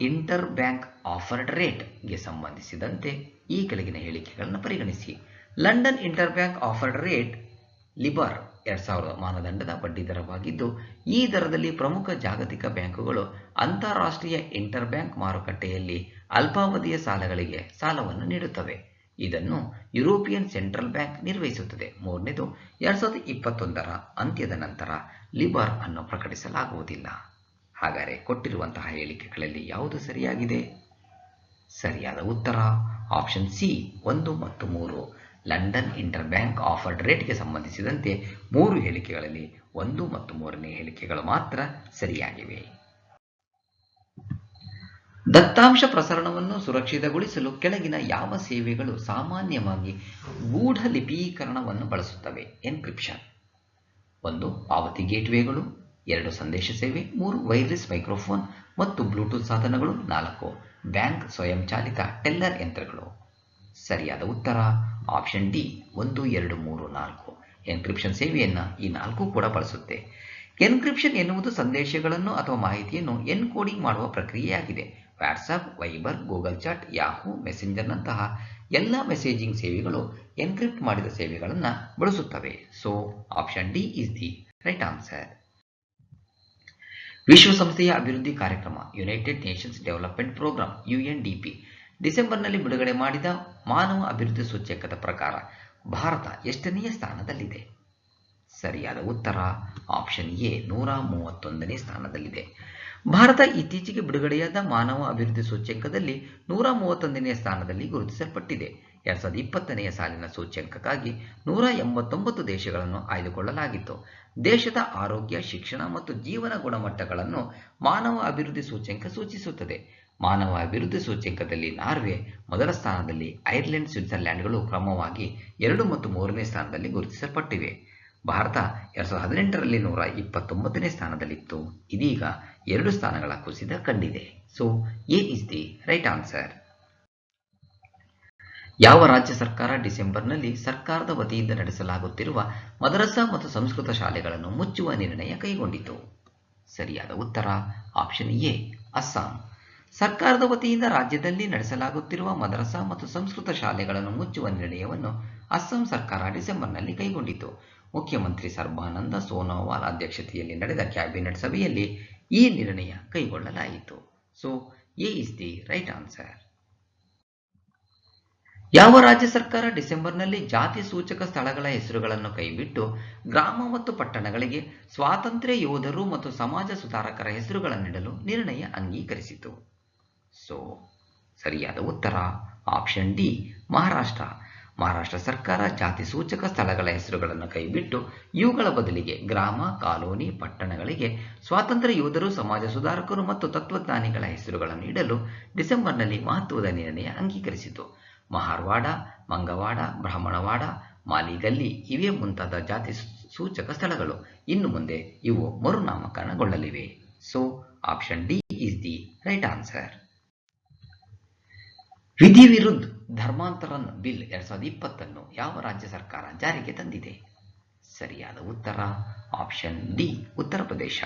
ಇಂಟರ್ ಬ್ಯಾಂಕ್ ಆಫರ್ಡ್ ರೇಟ್ಗೆ ಸಂಬಂಧಿಸಿದಂತೆ ಈ ಕೆಳಗಿನ ಹೇಳಿಕೆಗಳನ್ನು ಪರಿಗಣಿಸಿ. London interbank offered rate LIBOR 2000 ಮಾನದಂಡದ ಬಡ್ಡಿದರವಾಗಿದ್ದು, ಈ ದರದಲ್ಲಿ ಪ್ರಮುಖ ಜಾಗತಿಕ ಬ್ಯಾಂಕುಗಳು ಅಂತಾರಾಷ್ಟ್ರೀಯ ಇಂಟರ್ ಬ್ಯಾಂಕ್ ಮಾರುಕಟ್ಟೆಯಲ್ಲಿ ಅಲ್ಪಾವಧಿಯ ಸಾಲಗಳಿಗೆ ಸಾಲವನ್ನು ನೀಡುತ್ತವೆ. ಇದನ್ನು ಯುರೋಪಿಯನ್ ಸೆಂಟ್ರಲ್ ಬ್ಯಾಂಕ್ ನಿರ್ವಹಿಸುತ್ತದೆ. ಮೂರನೇದು, 2021ರ ಅಂತ್ಯದ ನಂತರ ಲಿಬರ್ ಅನ್ನು ಪ್ರಕಟಿಸಲಾಗುವುದಿಲ್ಲ. ಹಾಗಾದರೆ ಕೊಟ್ಟಿರುವಂತಹ ಹೇಳಿಕೆಗಳಲ್ಲಿ ಯಾವುದು ಸರಿಯಾಗಿದೆ? ಸರಿಯಾದ ಉತ್ತರ ಆಪ್ಷನ್ ಸಿ, 1 ಮತ್ತು 3. ಲಂಡನ್ ಇಂಟರ್ ಬ್ಯಾಂಕ್ ಆಫರ್ಡ್ ರೇಟ್ಗೆ ಸಂಬಂಧಿಸಿದಂತೆ 3 ಹೇಳಿಕೆಗಳಲ್ಲಿ 1 ಮತ್ತು 3ನೇ ಹೇಳಿಕೆಗಳು ಮಾತ್ರ ಸರಿಯಾಗಿವೆ. ದತ್ತಾಂಶ ಪ್ರಸರಣವನ್ನು ಸುರಕ್ಷಿತಗೊಳಿಸಲು ಕೆಳಗಿನ ಯಾವ ಸೇವೆಗಳು ಸಾಮಾನ್ಯವಾಗಿ ಗೂಢ ಲಿಪೀಕರಣವನ್ನು ಬಳಸುತ್ತವೆ? ಎನ್ಕ್ರಿಪ್ಷನ್. 1 ಪಾವತಿ ಗೇಟ್ವೇಗಳು, 2 ಸಂದೇಶ ಸೇವೆ, 3 ವೈರ್ಲೆಸ್ ಮೈಕ್ರೋಫೋನ್ ಮತ್ತು ಬ್ಲೂಟೂತ್ ಸಾಧನಗಳು, 4 ಬ್ಯಾಂಕ್ ಸ್ವಯಂಚಾಲಿತ ಟೆಲ್ಲರ್ ಯಂತ್ರಗಳು. ಸರಿಯಾದ ಉತ್ತರ ಆಪ್ಷನ್ ಡಿ, 1, 2, 3, 4. ಎನ್ಕ್ರಿಪ್ಷನ್ ಸೇವೆಯನ್ನು ಈ 4 ಕೂಡ ಬಳಸುತ್ತೆ. ಎನ್ಕ್ರಿಪ್ಷನ್ ಎನ್ನುವುದು ಸಂದೇಶಗಳನ್ನು ಅಥವಾ ಮಾಹಿತಿಯನ್ನು ಎನ್ಕೋಡಿಂಗ್ ಮಾಡುವ ಪ್ರಕ್ರಿಯೆಯಾಗಿದೆ. WhatsApp, Viber, Google chat, Yahoo ಮೆಸೆಂಜರ್ನಂತಹ ಎಲ್ಲ ಮೆಸೇಜಿಂಗ್ ಸೇವೆಗಳು ಎನ್ಕ್ರಿಪ್ಟ್ ಮಾಡಿದ ಸೇವೆಗಳನ್ನು ಬಳಸುತ್ತವೆ. So option D is the right answer. ವಿಶ್ವಸಂಸ್ಥೆಯ ಅಭಿವೃದ್ಧಿ ಕಾರ್ಯಕ್ರಮ United Nations development programme UNDP ಡಿಸೆಂಬರ್ನಲ್ಲಿ ಬಿಡುಗಡೆ ಮಾಡಿದ ಮಾನವ ಅಭಿವೃದ್ಧಿ ಸೂಚ್ಯಂಕದ ಪ್ರಕಾರ ಭಾರತ ಎಷ್ಟನೆಯ ಸ್ಥಾನದಲ್ಲಿದೆ? ಸರಿಯಾದ ಉತ್ತರ ಆಪ್ಷನ್ ಎ, 131ನೇ ಸ್ಥಾನದಲ್ಲಿದೆ. ಭಾರತ ಇತ್ತೀಚೆಗೆ ಬಿಡುಗಡೆಯಾದ ಮಾನವ ಅಭಿವೃದ್ಧಿ ಸೂಚ್ಯಂಕದಲ್ಲಿ 131ನೇ ಸ್ಥಾನದಲ್ಲಿ ಗುರುತಿಸಲ್ಪಟ್ಟಿದೆ. 2020ನೇ ಸಾಲಿನ ಸೂಚ್ಯಂಕಕ್ಕಾಗಿ 189 ದೇಶಗಳನ್ನು ಆಯ್ದುಕೊಳ್ಳಲಾಗಿತ್ತು. ದೇಶದ ಆರೋಗ್ಯ, ಶಿಕ್ಷಣ ಮತ್ತು ಜೀವನ ಗುಣಮಟ್ಟಗಳನ್ನು ಮಾನವ ಅಭಿವೃದ್ಧಿ ಸೂಚ್ಯಂಕ ಸೂಚಿಸುತ್ತದೆ. ಮಾನವ ಅಭಿವೃದ್ಧಿ ಸೂಚ್ಯಂಕದಲ್ಲಿ ನಾರ್ವೆ ಮೊದಲ ಸ್ಥಾನದಲ್ಲಿ, ಐರ್ಲೆಂಡ್, ಸ್ವಿಟ್ಜರ್ಲ್ಯಾಂಡ್ಗಳು ಕ್ರಮವಾಗಿ 2 ಮತ್ತು 3ನೇ ಸ್ಥಾನದಲ್ಲಿ ಗುರುತಿಸಲ್ಪಟ್ಟಿವೆ. ಭಾರತ 2018ರಲ್ಲಿ 129ನೇ ಸ್ಥಾನದಲ್ಲಿತ್ತು. ಇದೀಗ 2 ಸ್ಥಾನಗಳ ಕುಸಿತ ಕಂಡಿದೆ. So A is the right answer. ಯಾವ ರಾಜ್ಯ ಸರ್ಕಾರ ಡಿಸೆಂಬರ್ನಲ್ಲಿ ಸರ್ಕಾರದ ವತಿಯಿಂದ ನಡೆಸಲಾಗುತ್ತಿರುವ ಮದರಸಾ ಮತ್ತು ಸಂಸ್ಕೃತ ಶಾಲೆಗಳನ್ನು ಮುಚ್ಚುವ ನಿರ್ಣಯ ಕೈಗೊಂಡಿತು? ಸರಿಯಾದ ಉತ್ತರ ಆಪ್ಷನ್ ಎ, ಅಸ್ಸಾಂ. ಸರ್ಕಾರದ ವತಿಯಿಂದ ರಾಜ್ಯದಲ್ಲಿ ನಡೆಸಲಾಗುತ್ತಿರುವ ಮದರಸಾ ಮತ್ತು ಸಂಸ್ಕೃತ ಶಾಲೆಗಳನ್ನು ಮುಚ್ಚುವ ನಿರ್ಣಯವನ್ನು ಅಸ್ಸಾಂ ಸರ್ಕಾರ ಡಿಸೆಂಬರ್ನಲ್ಲಿ ಕೈಗೊಂಡಿತು. ಮುಖ್ಯಮಂತ್ರಿ ಸರ್ಬಾನಂದ ಸೋನೋವಾಲ್ ಅಧ್ಯಕ್ಷತೆಯಲ್ಲಿ ನಡೆದ ಕ್ಯಾಬಿನೆಟ್ ಸಭೆಯಲ್ಲಿ ಈ ನಿರ್ಣಯ ಕೈಗೊಳ್ಳಲಾಯಿತು. So A is the right answer. ಯಾವ ರಾಜ್ಯ ಸರ್ಕಾರ ಡಿಸೆಂಬರ್ನಲ್ಲಿ ಜಾತಿ ಸೂಚಕ ಸ್ಥಳಗಳ ಹೆಸರುಗಳನ್ನು ಕೈಬಿಟ್ಟು ಗ್ರಾಮ ಮತ್ತು ಪಟ್ಟಣಗಳಿಗೆ ಸ್ವಾತಂತ್ರ್ಯ ಯೋಧರು ಮತ್ತು ಸಮಾಜ ಸುಧಾರಕರ ಹೆಸರುಗಳನ್ನಿಡಲು ನಿರ್ಣಯ ಅಂಗೀಕರಿಸಿತು? ಸೊ ಸರಿಯಾದ ಉತ್ತರ ಆಪ್ಷನ್ ಡಿ, ಮಹಾರಾಷ್ಟ್ರ. ಮಹಾರಾಷ್ಟ್ರ ಸರ್ಕಾರ ಜಾತಿ ಸೂಚಕ ಸ್ಥಳಗಳ ಹೆಸರುಗಳನ್ನು ಕೈಬಿಟ್ಟು ಇವುಗಳ ಬದಲಿಗೆ ಗ್ರಾಮ, ಕಾಲೋನಿ, ಪಟ್ಟಣಗಳಿಗೆ ಸ್ವಾತಂತ್ರ್ಯ ಯೋಧರು, ಸಮಾಜ ಸುಧಾರಕರು ಮತ್ತು ತತ್ವಜ್ಞಾನಿಗಳ ಹೆಸರುಗಳನ್ನು ಇಡಲು ಡಿಸೆಂಬರ್ನಲ್ಲಿ ಮಹತ್ವದ ನಿರ್ಣಯ ಅಂಗೀಕರಿಸಿತು. ಮಹಾರ್ವಾಡ, ಮಂಗವಾಡ, ಬ್ರಾಹ್ಮಣವಾಡ, ಮಾಲಿಗಲ್ಲಿ ಇವೇ ಮುಂತಾದ ಜಾತಿ ಸೂಚಕ ಸ್ಥಳಗಳು ಇನ್ನು ಮುಂದೆ ಇವು ಮರುನಾಮಕರಣಗೊಳ್ಳಲಿವೆ. So option D is the right answer. ವಿಧಿ ವಿರುದ್ಧ ಧರ್ಮಾಂತರನ್ ಬಿಲ್ 2020 ಯಾವ ರಾಜ್ಯ ಸರ್ಕಾರ ಜಾರಿಗೆ ತಂದಿದೆ? ಸರಿಯಾದ ಉತ್ತರ ಆಪ್ಷನ್ ಡಿ, ಉತ್ತರ ಪ್ರದೇಶ.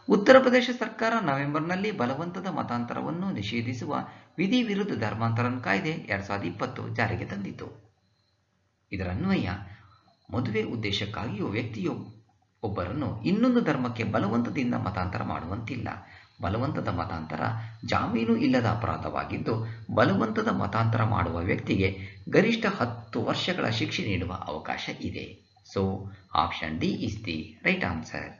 ಉತ್ತರ ಪ್ರದೇಶ ಸರ್ಕಾರ ನವೆಂಬರ್ನಲ್ಲಿ ಬಲವಂತದ ಮತಾಂತರವನ್ನು ನಿಷೇಧಿಸುವ ವಿಧಿ ವಿರುದ್ಧ ಧರ್ಮಾಂತರನ್ ಕಾಯ್ದೆ 2020 ಜಾರಿಗೆ ತಂದಿತು. ಇದರನ್ವಯ ಮದುವೆ ಉದ್ದೇಶಕ್ಕಾಗಿಯೂ ವ್ಯಕ್ತಿಯೊಬ್ಬರನ್ನು ಇನ್ನೊಂದು ಧರ್ಮಕ್ಕೆ ಬಲವಂತದಿಂದ ಮತಾಂತರ ಮಾಡುವಂತಿಲ್ಲ. ಬಲವಂತದ ಮತಾಂತರ ಜಾಮೀನು ಇಲ್ಲದ ಅಪರಾಧವಾಗಿದ್ದು, ಬಲವಂತದ ಮತಾಂತರ ಮಾಡುವ ವ್ಯಕ್ತಿಗೆ ಗರಿಷ್ಠ 10 ವರ್ಷಗಳ ಶಿಕ್ಷೆ ನೀಡುವ ಅವಕಾಶ ಇದೆ. So option D is the right answer.